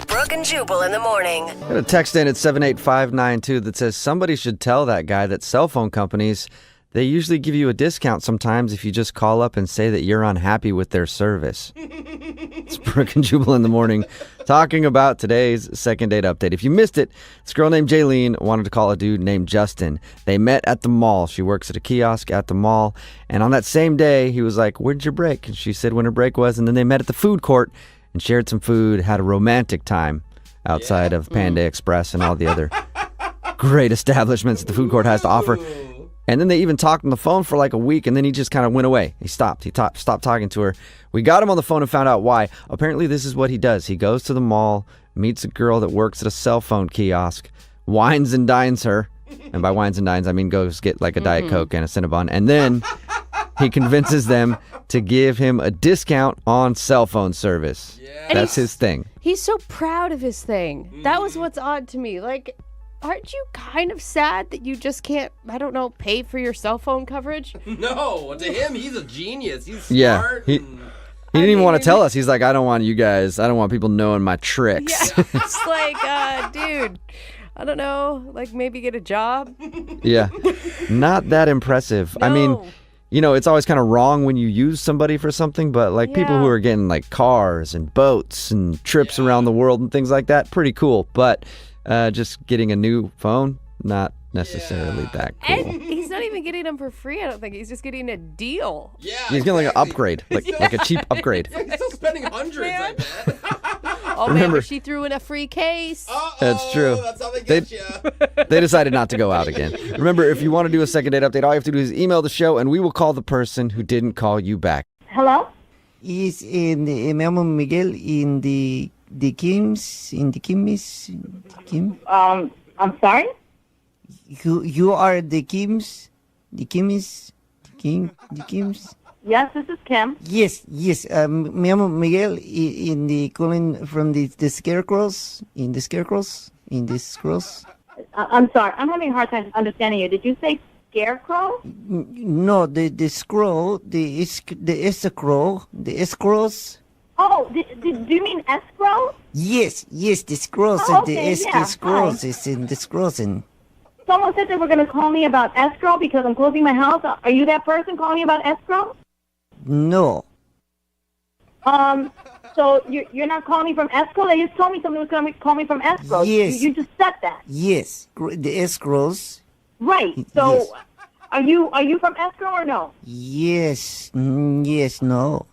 Brooke and Jubal in the morning. Got a text in at 78592 that says somebody should tell that guy that cell phone companies, they usually give you a discount sometimes if you just call up and say that you're unhappy with their service. It's Brooke and Jubal in the morning talking about today's second date update. If you missed it, this girl named Jaylene wanted to call a dude named Justin. They met at the mall. She works at a kiosk at the mall. And on that same day, he was like, "Where'd your break?" And she said when her break was. And then they met at the food court and shared some food, had a romantic time outside of Panda Express and all the other great establishments that the food court has to offer. And then they even talked on the phone for like a week, and then he just kind of went away. He stopped. He stopped talking to her. We got him on the phone and found out why. Apparently, this is what he does. He goes to the mall, meets a girl that works at a cell phone kiosk, wines and dines her. And by wines and dines, I mean goes get like a Diet Coke and a Cinnabon. And then he convinces them to give him a discount on cell phone service. Yeah. That's his thing. He's so proud of his thing. That was what's odd to me. Like, aren't you kind of sad that you just can't, I don't know, pay for your cell phone coverage? No, to him, he's a genius. He's smart. Yeah, he didn't even want to tell us. He's like, I don't want people knowing my tricks. Yeah, it's like, dude, I don't know, like maybe get a job. Yeah, not that impressive. I mean, No. you know, it's always kind of wrong when you use somebody for something, but like people Yeah. who are getting like cars and boats and trips around the world and things like that, pretty cool. But just getting a new phone, not necessarily that cool. And he's not even getting them for free, I don't think. He's just getting a deal. Yeah, He's getting like an exactly. upgrade, like a cheap upgrade. Yeah, he's still spending hundreds, I bet. Oh, man, Remember- but she threw in a free case. Uh-oh, That's true. That's how they They- get you. They decided not to go out again. Remember, if you want to do a second date update, all you have to do is email the show, and we will call the person who didn't call you back. Hello? Is in the me llamo Miguel in the Kim's Kim. I'm sorry? You are the Kim's, the Kim's. Yes, this is Kim. Yes. Me llamo Miguel in the calling from the scarecrows in the scarecrows. I'm sorry. I'm having a hard time understanding you. Did you say scarecrow? No, the scroll, the escrow, the escrows. Oh, do you mean escrow? Yes, the scrolls Oh, and the okay, yeah, scrolls hi. is in the scrolls and. Someone said they were going to call me about escrow because I'm closing my house. Are you that person calling me about escrow? No. So you're not calling me from escrow? They just told me somebody was going to call me from escrow. Yes. You just said that. Yes, the escrows. Right. So Yes. are you from escrow or no? Yes, no.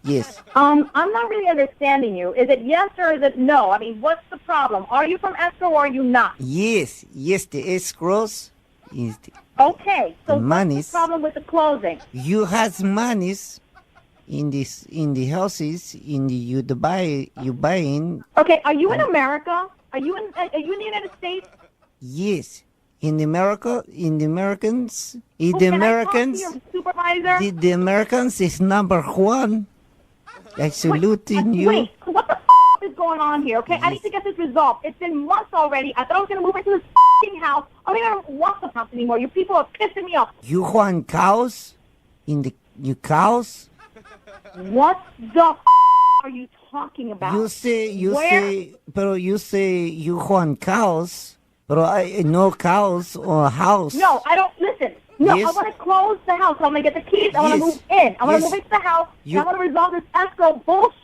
Yes. I'm not really understanding you. Is it yes or is it no? I mean, what's the problem? Are you from escrow or are you not? Yes, the escrows is Okay. So The monies. what's the problem with the closing? you has monies in the houses you buying. Okay. Are you in America? Are you in the United States? Yes. In America, in the Americans, Can I talk to your supervisor? the Americans is number one. I salute in you. Wait, what the is going on here? Okay, I need to get this resolved. It's been months already. I thought I was going to move into this house. I don't even want the house anymore. You people are pissing me off. You want cows? You cows? What the are you talking about? You say, Where? you say you want cows, but I no cows or house. No, I don't. Listen. No, Yes. I want to close the house. I want to get the keys. I want to Yes. move in. I want to Yes. move into the house. You- I want to resolve this escrow bullshit.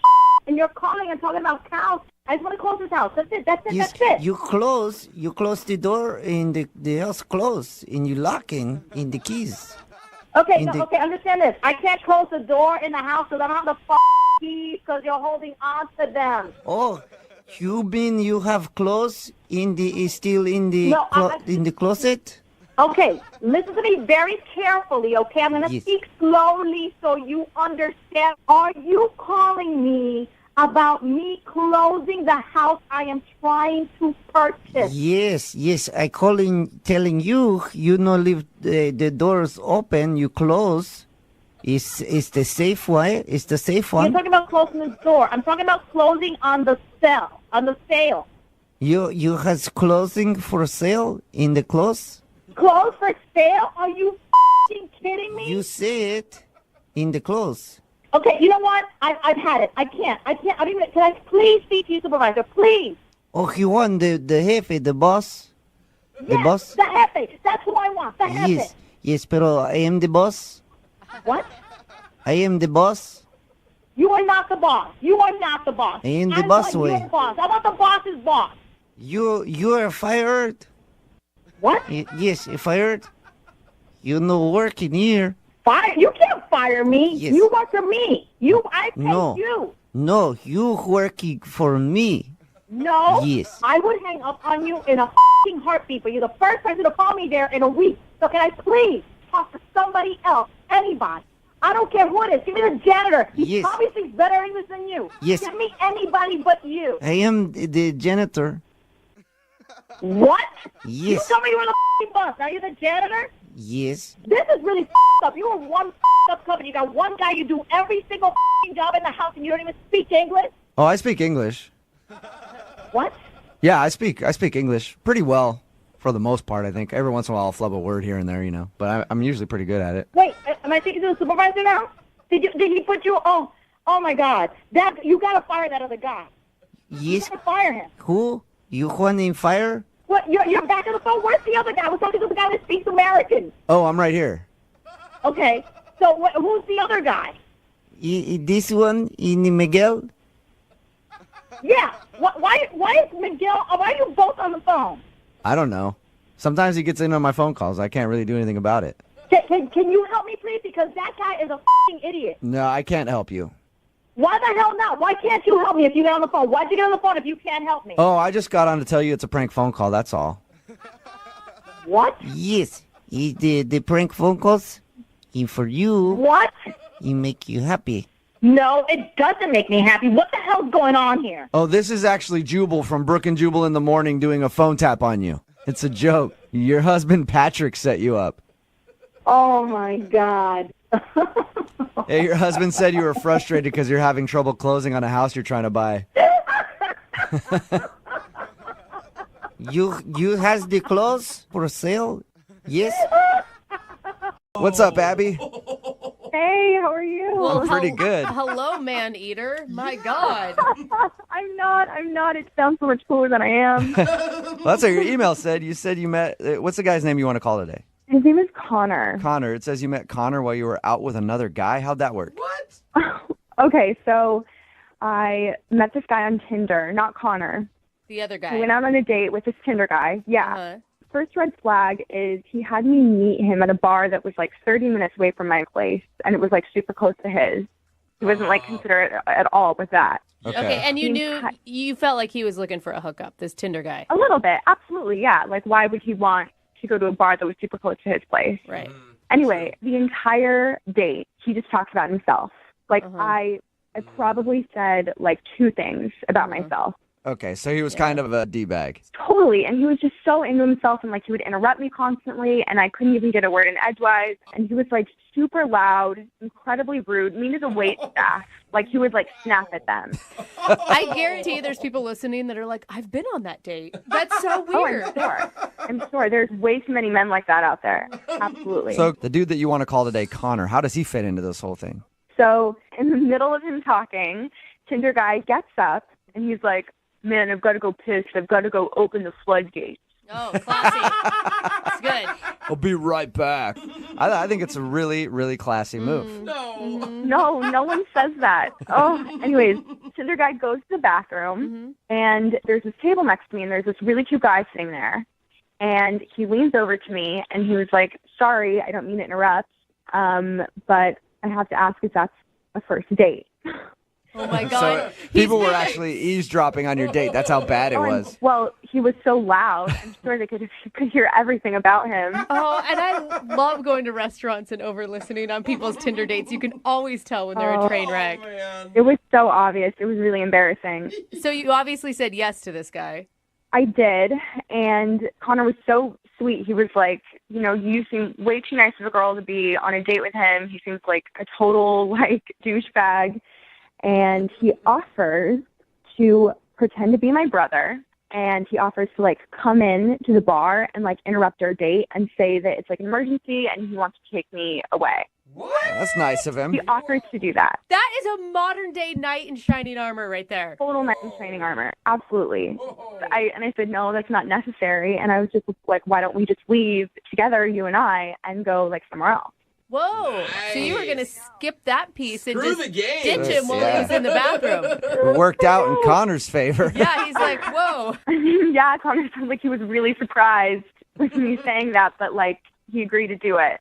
And you're calling and talking about cows. I just want to close this house. That's it. That's it. You close the door and the house closed and you locking in the keys. Okay, in the- okay, understand this. I can't close the door in the house because I don't have the keys because you're holding on to them. Oh, you have clothes still in the No, in the closet? Okay, listen to me very carefully, okay? I'm going to Yes. speak slowly so you understand. Are you calling me about me closing the house I am trying to purchase? Yes. I telling you no leave the doors open, you close. Is the safe way? Is the safe You're one? talking about closing the door. I'm talking about closing on the sale. You has closing for sale in the close? Close for sale? Are you f***ing kidding me? You say it in the close. Okay, you know what? I've had it. I can't. I don't even. Can I please speak to your supervisor, please? Oh, he won the jefe, the boss. The Yes, boss. the jefe. That's who I want. The jefe. Yes, pero I am the boss. What? I am the boss. You are not the boss. You are not the boss. I am the boss want way. your boss. I want the boss's boss. You are fired. What? Yes, fired. You no working here. Fire? You can't fire me. Yes. You work for me. I pay you. No, you working for me. No. Yes. I would hang up on you in a f***ing heartbeat, but you're the first person to call me there in a week. So can I please talk to somebody else, anybody? I don't care who it is. Give me the janitor. He Yes. obviously speaks better English than you. Yes. Give me anybody but you. I am the janitor. What? Yes. You told me you were the f***ing boss. Now you're the janitor? Yes. This is really f***ed up. You're one f***ed up company. You got one guy. You do every single f***ing job in the house, and you don't even speak English? Oh, I speak English. What? Yeah, I speak English pretty well for the most part, I think. Every once in a while I'll flub a word here and there, you know. But I'm usually pretty good at it. Wait, am I speaking to the supervisor now? Did he put you? Oh my God! You gotta fire that other guy. You Yes. gotta fire him. Who? You want in fire? What? You're back on the phone. Where's the other guy? I was talking to the guy that speaks American. Oh, I'm right here. Okay. So who's the other guy? This one in Miguel? Yeah. Why is Miguel? Why are you both on the phone? I don't know. Sometimes he gets in on my phone calls. I can't really do anything about it. Can you help me, please? Because that guy is a f***ing idiot. No, I can't help you. Why the hell not? Why can't you help me if you get on the phone? Why'd you get on the phone if you can't help me? Oh, I just got on to tell you it's a prank phone call, that's all. What? Yes. The prank phone calls. For you. What? It make you happy. No, it doesn't make me happy. What the hell's going on here? Oh, this is actually Jubal from Brooke and Jubal in the morning doing a phone tap on you. It's a joke. Your husband Patrick set you up. Oh, my God. Hey, your husband said you were frustrated because you're having trouble closing on a house you're trying to buy. You has the clothes for sale? Yes. What's up, Abby? Hey, how are you? Well, pretty good. Hello, man eater. My God. I'm not. It sounds so much cooler than I am. Well, that's what your email said. You said you met, what's the guy's name you want to call today? His name is Connor. Connor. It says you met Connor while you were out with another guy. How'd that work? What? Okay, so I met this guy on Tinder, not Connor. The other I guy. went out on a date with this Tinder guy. Yeah. Uh-huh. First red flag is he had me meet him at a bar that was like 30 minutes away from my place, and it was like super close to his. He wasn't like considerate at all with that. Okay, and you He knew, had- you felt like he was looking for a hookup, this Tinder guy. A little bit, absolutely, yeah. Like, why would he want to go to a bar that was super close to his place? Right. Anyway, the entire date, he just talked about himself. Like, I probably said like 2 things about myself. Okay, so he was kind of a D-bag. Totally. And he was just so into himself, and like he would interrupt me constantly, and I couldn't even get a word in edgewise. And he was like super loud, incredibly rude, mean to the wait staff. Like he would like snap at them. I guarantee there's people listening that are like, I've been on that date. That's so weird. I'm sure. There's way too many men like that out there. Absolutely. So the dude that you want to call today, Connor, how does he fit into this whole thing? So in the middle of him talking, Tinder guy gets up and he's like, man, I've got to go piss. I've got to go open the floodgates. Oh, classy. It's good. I'll be right back. I think it's a really, really classy move. No one says that. Oh, anyways, Tinder guy goes to the bathroom, and there's this table next to me, and there's this really cute guy sitting there. And he leans over to me, and he was like, sorry, I don't mean to interrupt, but I have to ask if that's a first date. Oh, my God. So people were actually eavesdropping on your date. That's how bad it was. Well, he was so loud. I'm sure they could hear everything about him. Oh, and I love going to restaurants and over-listening on people's Tinder dates. You can always tell when they're a train wreck. It was so obvious. It was really embarrassing. So you obviously said yes to this guy. I did, and Connor was so sweet. He was like, you seem way too nice of a girl to be on a date with him. He seems like a total, like, douchebag. And he offers to pretend to be my brother. And he offers to, like, come in to the bar and, like, interrupt our date and say that it's, like, an emergency and he wants to take me away. What? That's nice of him. He offers to do that. That is a modern day knight in shining armor right there. Total knight in shining armor. Absolutely. I said, no, that's not necessary. And I was just like, why don't we just leave together, you and I, and go, like, somewhere else? Whoa. Nice. So you were going to skip that piece and Screw just the game. ditch him while Yeah. he was in the bathroom. It worked out in Connor's favor. Yeah, he's like, whoa. Yeah, Connor sounds like he was really surprised with me saying that, but, like, he agreed to do it.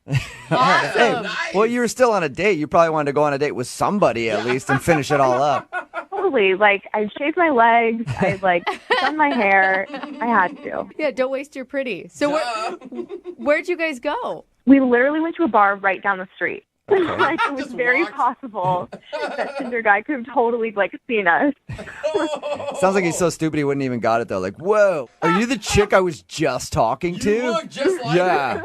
Awesome. Hey, Nice. well, you were still on a date. You probably wanted to go on a date with somebody at least and finish it all up. Totally. Like, I shaved my legs. I, like, done my hair. I had to. Yeah, don't waste your pretty. So where'd you guys go? We literally went to a bar right down the street. Okay. Like, it was Just very walked. possible that Tinder guy could have totally, like, seen us. Sounds like he's so stupid he wouldn't even got it though. Like, whoa, are you the chick I was just talking You to? look just like Yeah. her.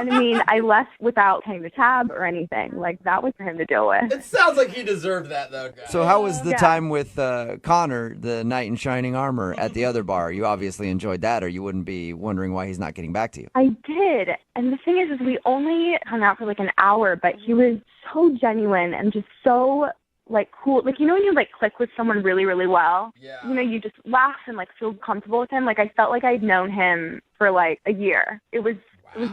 And I mean, I left without paying the tab or anything. Like, that was for him to deal with. It sounds like he deserved that, though, guys. So how was the Yeah. time with Connor, the knight in shining armor, at the other bar? You obviously enjoyed that, or you wouldn't be wondering why he's not getting back to you. I did. And the thing is we only hung out for like an hour, but he was so genuine and just so, like, cool. Like, when you, like, click with someone really, really well, Yeah. you just laugh and, like, feel comfortable with him. Like, I felt like I'd known him for, like, a year. It was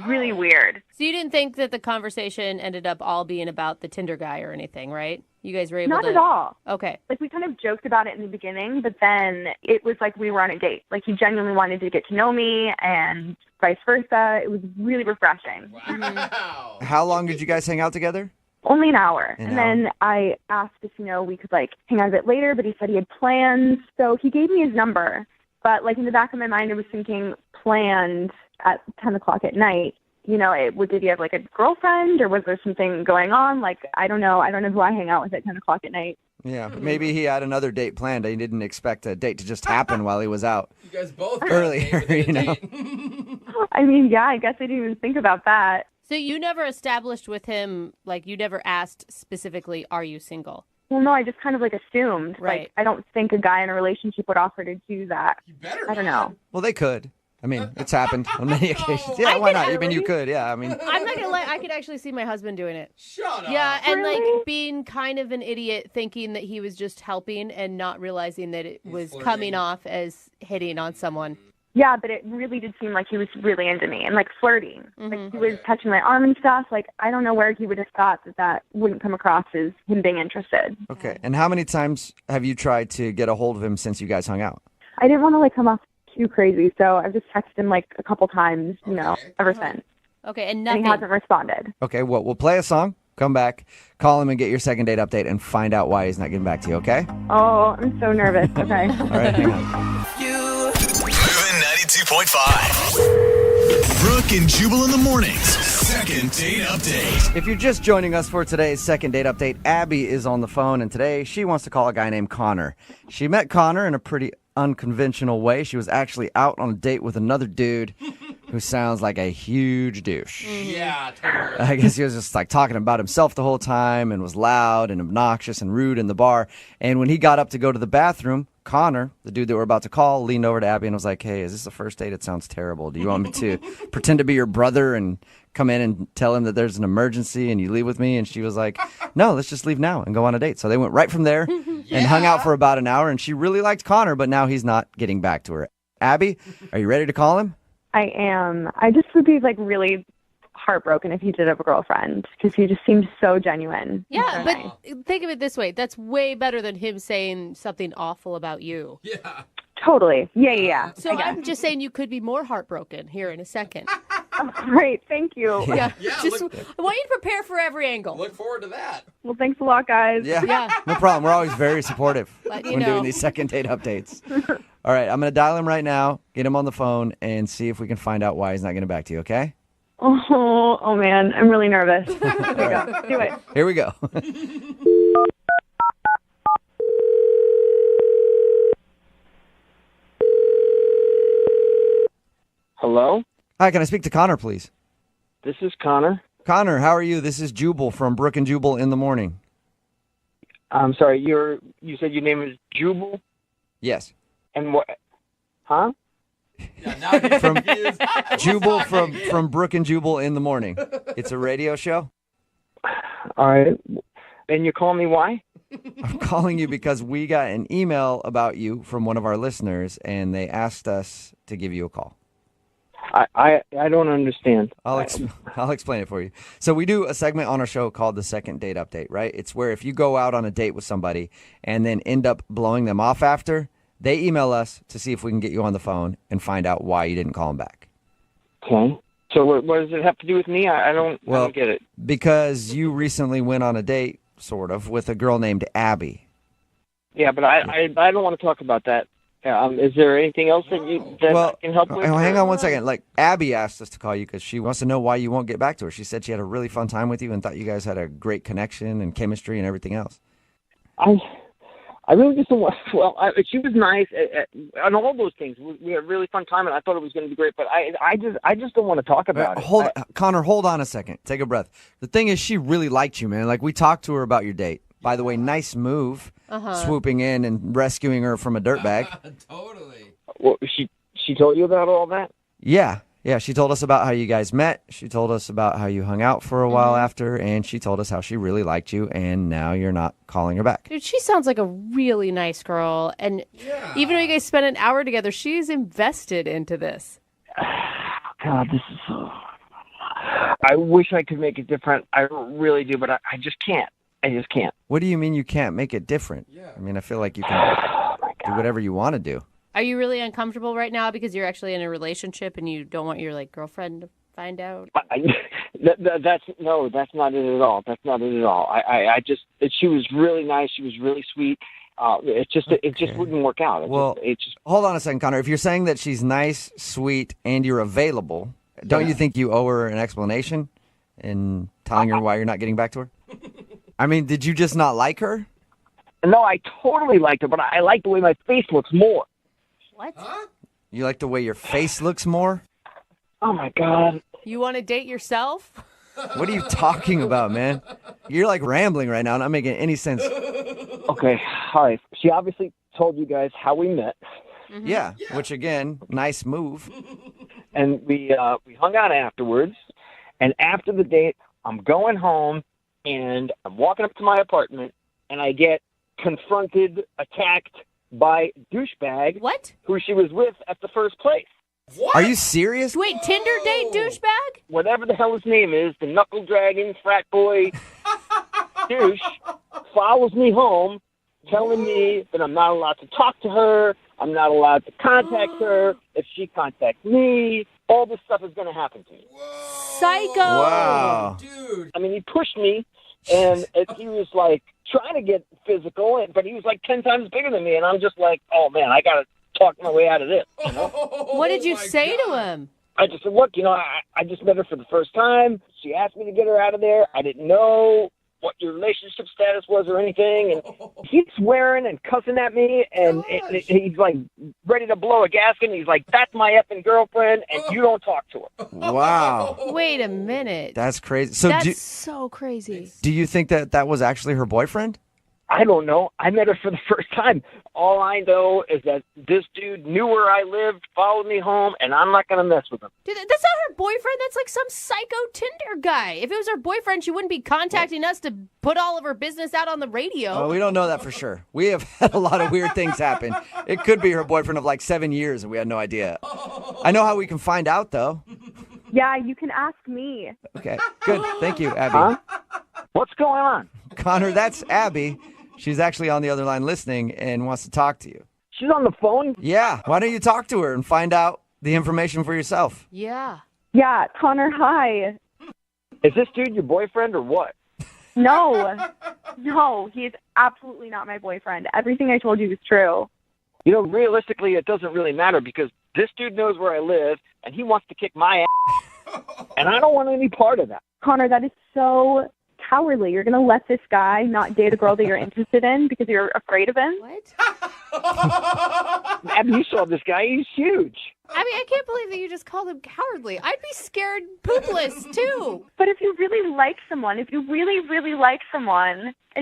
really weird. So you didn't think that the conversation ended up all being about the Tinder guy or anything, right? You guys were able Not to... at all. Okay. Like, we kind of joked about it in the beginning, but then it was like we were on a date. Like, he genuinely wanted to get to know me and vice versa. It was really refreshing. Wow. How long did you guys hang out together? Only an hour. An And hour. then I asked if, we could, like, hang out a bit later, but he said he had plans. So he gave me his number. But, like, in the back of my mind, I was thinking planned at 10 o'clock at night. Did he have, like, a girlfriend, or was there something going on? Like, I don't know. I don't know who I hang out with at 10 o'clock at night. Yeah, maybe he had another date planned. He didn't expect a date to just happen while he was out. You guys both got Earlier, a date within a you know. date. I mean, yeah, I guess I didn't even think about that. So you never established with him, like, you never asked specifically, are you single? Well, no, I just kind of, like, assumed. Right. Like, I don't think a guy in a relationship would offer to do that. You better I don't not. know. Well, they could. I mean, it's happened on many occasions. Yeah, why not? I mean, you could. Yeah, I mean, I'm not going to lie, I could actually see my husband doing it. Shut up. Yeah, and Really? like being kind of an idiot thinking that he was just helping and not realizing that it was flirting. coming off as hitting on someone. Yeah, but it really did seem like he was really into me and, like, flirting. Like, he was Okay. touching my arm and stuff. Like, I don't know where he would have thought that wouldn't come across as him being interested. okay. And how many times have you tried to get a hold of him since you guys hung out? I didn't want to, like, come off too crazy, so I've just texted him, like, a couple times, Okay. ever since. Okay, and And nothing. he hasn't responded. Okay, well, we'll play a song, come back, call him and get your second date update and find out why he's not getting back to you, okay? Oh, I'm so nervous. Okay. All right, hang on. Moving 92.5. Brooke and Jubal in the mornings. Second date update. If you're just joining us for today's second date update, Abby is on the phone, and today she wants to call a guy named Connor. She met Connor in a pretty unconventional way. She was actually out on a date with another dude who sounds like a huge douche. Yeah, totally. I guess he was just like talking about himself the whole time and was loud and obnoxious and rude in the bar. And when he got up to go to the bathroom, Connor, the dude that we're about to call, leaned over to Abby and was like, "Hey, is this a first date? It sounds terrible. Do you want me to pretend to be your brother and come in and tell him that there's an emergency and you leave with me?" And she was like, "No, let's just leave now and go on a date." So they went right from there and hung out for about an hour. And she really liked Connor, but now he's not getting back to her. Abby, are you ready to call him? I am. I just would be, like, really heartbroken if he did have a girlfriend, because he just seemed so genuine. Yeah, So but nice. think of it this way. That's way better than him saying something awful about you. Yeah. Totally. Yeah. So I'm just saying you could be more heartbroken here in a second. Oh, great. Thank you. Yeah, Yeah, just look- I want you to prepare for every angle. Look forward to that. Well, thanks a lot, guys. Yeah. Yeah. No problem. We're always very supportive Let you when know. doing these second date updates. All right, I'm going to dial him right now, get him on the phone, and see if we can find out why he's not getting back to you, okay? Oh man, I'm really nervous. Here we go. Do it. Here we go. Hello? Hi, can I speak to Connor, please? This is Connor. Connor, how are you? This is Jubal from Brooke and Jubal in the morning. I'm sorry, you said your name is Jubal? Yes. And what? Huh? Yeah, now you're From confused. Jubal from Brooke and Jubal in the morning. It's a radio show. All right. And you're calling me why? I'm calling you because we got an email about you from one of our listeners, and they asked us to give you a call. I don't understand. I'll explain it for you. So we do a segment on our show called the Second Date Update, right? It's where if you go out on a date with somebody and then end up blowing them off after, they email us to see if we can get you on the phone and find out why you didn't call them back. Okay. So what does it have to do with me? I don't get it. Because you recently went on a date, sort of, with a girl named Abby. Yeah, but I don't want to talk about that. Is there anything else that I can help with? Hang on one second. Like, Abby asked us to call you because she wants to know why you won't get back to her. She said she had a really fun time with you and thought you guys had a great connection and chemistry and everything else. I really just don't want. Well, she was nice on all those things. We had a really fun time, and I thought it was going to be great. But I just don't want to talk about it. Connor, hold on a second. Take a breath. The thing is, she really liked you, man. Like, we talked to her about your date. By the way, nice move, swooping in and rescuing her from a dirtbag. Totally. Well, she told you about all that? Yeah. She told us about how you guys met. She told us about how you hung out for a while after, and she told us how she really liked you, and now you're not calling her back. Dude, she sounds like a really nice girl, and even though you guys spent an hour together, she's invested into this. God, this is so... I wish I could make it different. I really do, but I just can't. I just can't. What do you mean you can't make it different? Yeah. I mean, I feel like you can do whatever you want to do. Are you really uncomfortable right now because you're actually in a relationship and you don't want your girlfriend to find out? That's not it at all. That's not it at all. She was really nice. She was really sweet. It just wouldn't work out. Hold on a second, Connor. If you're saying that she's nice, sweet, and you're available, don't you think you owe her an explanation in telling her why you're not getting back to her? I mean, did you just not like her? No, I totally liked her, but I like the way my face looks more. What? Huh? You like the way your face looks more? Oh, my God. You want to date yourself? What are you talking about, man? You're rambling right now, not making any sense. Okay, all right. She obviously told you guys how we met. Mm-hmm. Yeah, which again, nice move. And we hung out afterwards. And after the date, I'm going home, and I'm walking up to my apartment, and I get confronted, attacked by douchebag. What? Who she was with at the first place. What? Are you serious? Wait, Tinder date douchebag? Whatever the hell his name is, the knuckle dragging frat boy douche follows me home, telling me that I'm not allowed to talk to her, I'm not allowed to contact her. If she contacts me, all this stuff is going to happen to me. Psycho. Wow. Dude. I mean, he pushed me, and he was trying to get physical, but he was 10 times bigger than me, and I'm just oh man, I got to talk my way out of this. You know? What did you say to him? I just said, look, I just met her for the first time. She asked me to get her out of there. I didn't know what your relationship status was or anything. And he's swearing and cussing at me, and he's ready to blow a gasket. And he's that's my effing girlfriend, and you don't talk to her. Wow. Wait a minute. That's crazy. So That's so crazy. Do you think that was actually her boyfriend? I don't know. I met her for the first time. All I know is that this dude knew where I lived, followed me home, and I'm not going to mess with him. Dude, that's not her boyfriend. That's some psycho Tinder guy. If it was her boyfriend, she wouldn't be contacting us to put all of her business out on the radio. Oh, we don't know that for sure. We have had a lot of weird things happen. It could be her boyfriend of 7 years, and we had no idea. I know how we can find out, though. Yeah, you can ask me. Okay, good. Thank you, Abby. Huh? What's going on? Connor, that's Abby. She's actually on the other line listening and wants to talk to you. She's on the phone? Yeah. Why don't you talk to her and find out the information for yourself? Yeah. Yeah, Connor, hi. Is this dude your boyfriend or what? No, he's absolutely not my boyfriend. Everything I told you is true. Realistically, it doesn't really matter because this dude knows where I live, and he wants to kick my ass, and I don't want any part of that. Connor, that is so cowardly. You're going to let this guy not date a girl that you're interested in because you're afraid of him? What? Abby, you saw this guy. He's huge. I can't believe that you just called him cowardly. I'd be scared poopless, too. But if you really like someone, it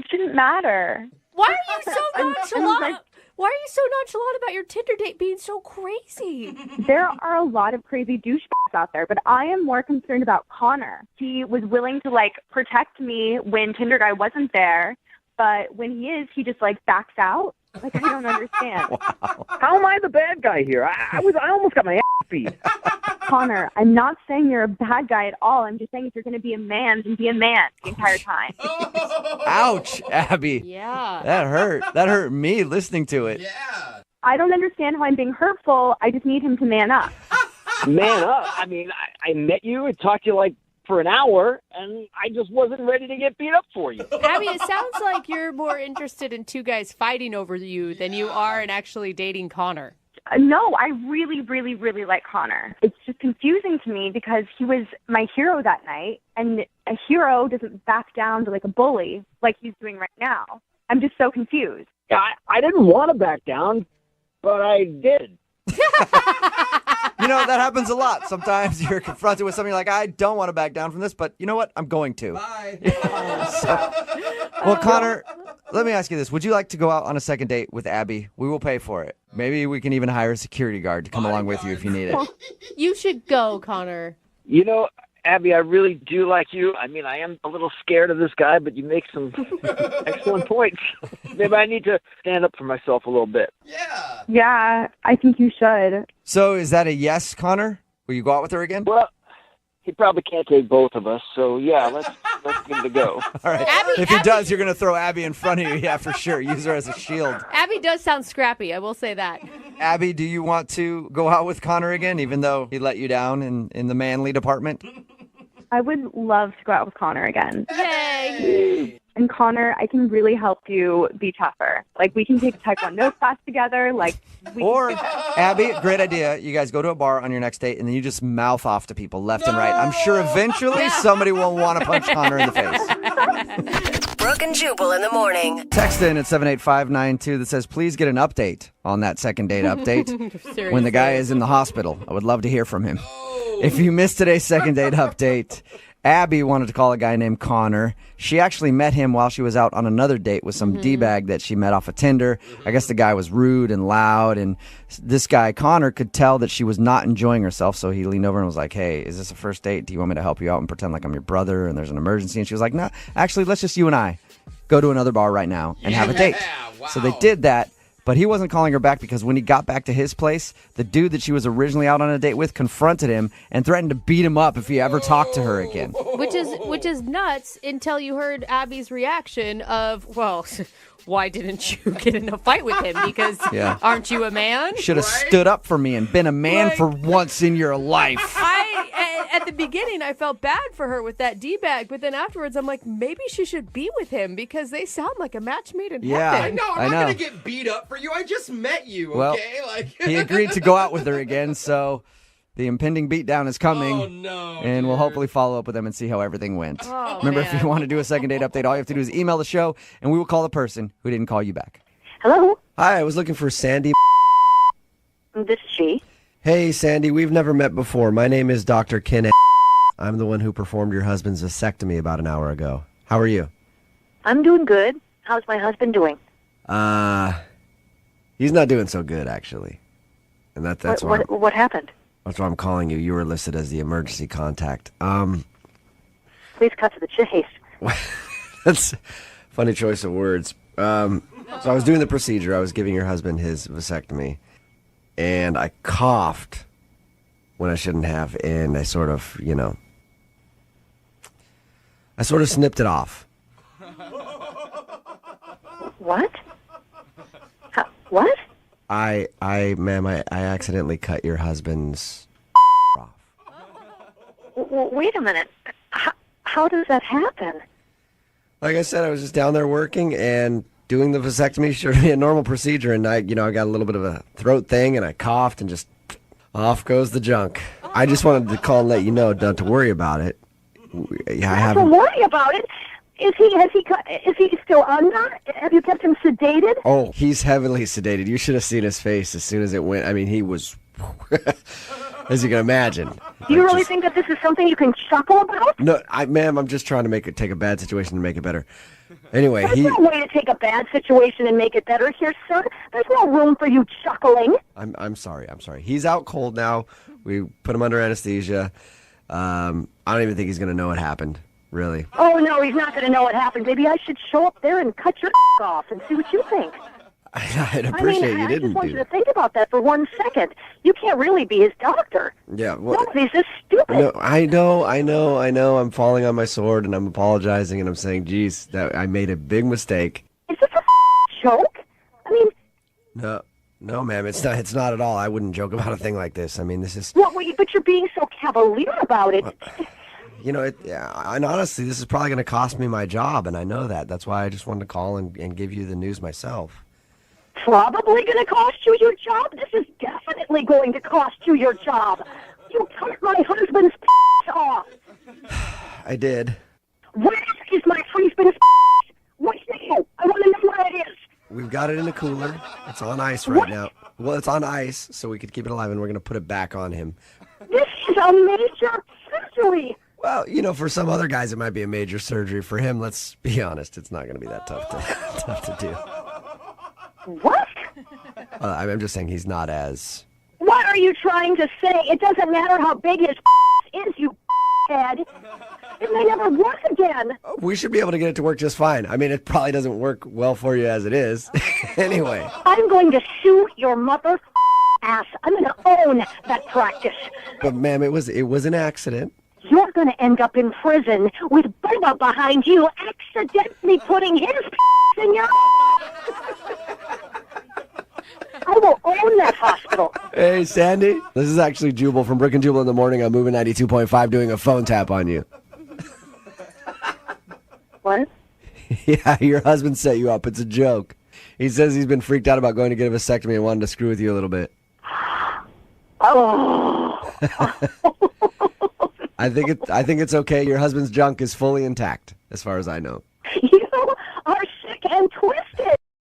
shouldn't matter. Why are you so I'm nonchalant? like- Why are you so nonchalant about your Tinder date being so crazy? There are a lot of crazy douchebags out there, but I am more concerned about Connor. He was willing to, protect me when Tinder guy wasn't there, but when he is, he just, backs out. I don't understand. Wow. How am I the bad guy here? I almost got my ass beat. Connor, I'm not saying you're a bad guy at all. I'm just saying if you're going to be a man, then be a man the entire time. Ouch, Abby. Yeah. That hurt. That hurt me listening to it. Yeah. I don't understand how I'm being hurtful. I just need him to man up. Man up. I mean, I met you and talked to you for an hour, and I just wasn't ready to get beat up for you. Abby, it sounds like you're more interested in two guys fighting over you than you are in actually dating Connor. No, I really, really, really like Connor. It's just confusing to me because he was my hero that night, and a hero doesn't back down to a bully like he's doing right now. I'm just so confused. I didn't want to back down, but I did. You know, that happens a lot. Sometimes you're confronted with something like, I don't want to back down from this, but you know what? I'm going to. Bye. Well, Connor, let me ask you this. Would you like to go out on a second date with Abby? We will pay for it. Maybe we can even hire a security guard to come along with you if you need it. You should go, Connor. You know, Abby, I really do like you. I mean, I am a little scared of this guy, but you make some excellent points. Maybe I need to stand up for myself a little bit. Yeah. Yeah, I think you should. So is that a yes, Connor? Will you go out with her again? Well, he probably can't take both of us, so yeah, let's give it a go. All right. Abby, If he does, you're going to throw Abby in front of you. Yeah, for sure. Use her as a shield. Abby does sound scrappy, I will say that. Abby, do you want to go out with Connor again, even though he let you down in the manly department? I would love to go out with Connor again. Yay! And Connor, I can really help you be tougher. We can take a Taekwondo class together. Or, Abby, great idea. You guys go to a bar on your next date, and then you just mouth off to people left and right. I'm sure eventually somebody will want to punch Connor in the face. Brooke and Jubal in the morning. Text in at 78592 that says, please get an update on that second date update when the guy is in the hospital. I would love to hear from him. If you missed today's second date update, Abby wanted to call a guy named Connor. She actually met him while she was out on another date with some D-bag that she met off of Tinder. I guess the guy was rude and loud, and this guy, Connor, could tell that she was not enjoying herself, so he leaned over and was like, hey, is this a first date? Do you want me to help you out and pretend like I'm your brother and there's an emergency? And she was like, no, actually, let's just you and I go to another bar right now and have a date. Wow. So they did that. But he wasn't calling her back because when he got back to his place, the dude that she was originally out on a date with confronted him and threatened to beat him up if he ever talked to her again. Which is nuts until you heard Abby's reaction of, well, why didn't you get in a fight with him? Because aren't you a man? Should have stood up for me and been a man for once in your life. At the beginning, I felt bad for her with that D-bag, but then afterwards, I'm like, maybe she should be with him because they sound like a match made in heaven. No, I'm not going to get beat up for you. I just met you, well, okay? He agreed to go out with her again, so the impending beatdown is coming. Oh, no. And we'll hopefully follow up with them and see how everything went. Oh, Remember, man. if you want to do a second date update, all you have to do is email the show, and we will call the person who didn't call you back. Hello, Hi, I was looking for Sandy. this is she. Hey, Sandy, we've never met before. My name is Dr. Ken. I'm the one who performed your husband's vasectomy about an hour ago. How are you? I'm doing good. How's my husband doing? He's not doing so good, actually. And that's why What happened? that's why I'm calling you. You were listed as the emergency contact. Please cut to the chase. That's a funny choice of words. So I was doing the procedure. I was giving your husband his vasectomy, and I coughed when I shouldn't have, and I sort of snipped it off. What? What? Ma'am, I accidentally cut your husband's off. Wait a minute. How does that happen? Like I said, I was just down there working and doing the vasectomy. Should be a normal procedure, and I got a little bit of a throat thing, and I coughed, and just off goes the junk. I just wanted to call and let you know not to worry about it. Don't worry about it. Is he still under? Have you kept him sedated? Oh, he's heavily sedated. You should have seen his face as soon as it went. I mean, he was as you can imagine. Do you really think that this is something you can chuckle about? No, ma'am, I'm just trying to take a bad situation and make it better. Anyway, There's no way to take a bad situation and make it better here, sir. There's no room for you chuckling. I'm sorry. He's out cold now. We put him under anesthesia. I don't even think he's going to know what happened, really. Oh, no, he's not going to know what happened. Maybe I should show up there and cut your off and see what you think. I'd appreciate you I didn't just want do you to think about that for 1 second. You can't really be his doctor. Yeah. Well, no, he's just stupid. No, I know. I'm falling on my sword, and I'm apologizing, and I'm saying, geez, that I made a big mistake. Is this a joke? I mean... No, ma'am, it's not at all. I wouldn't joke about a thing like this. I mean, this is... Well, but you're being so cavalier about it. You know, and honestly, this is probably going to cost me my job, and I know that. That's why I just wanted to call and give you the news myself. Probably going to cost you your job? This is definitely going to cost you your job. You cut my husband's off. I did. Where is my husband's right now? I want to know where it is. We've got it in a cooler. It's on ice right now. Well, it's on ice, so we could keep it alive, and we're going to put it back on him. This is a major surgery. Well, you know, for some other guys, it might be a major surgery. For him, let's be honest, it's not going to be that tough to do. What? I'm just saying he's not as... What are you trying to say? It doesn't matter how big his is, you head. It may never work again. We should be able to get it to work just fine. I mean, it probably doesn't work well for you as it is. Anyway. I'm going to sue your mother ass. I'm going to own that practice. But, ma'am, it was an accident. You're going to end up in prison with Bubba behind you accidentally putting his in your... I will own that hospital. Hey, Sandy. This is actually Jubal from Brooke and Jubal in the morning. I'm moving 92.5 doing a phone tap on you. What? Yeah, your husband set you up. It's a joke. He says he's been freaked out about going to get a vasectomy and wanted to screw with you a little bit. Oh. I think it's okay. Your husband's junk is fully intact, as far as I know. You are sick and twisted.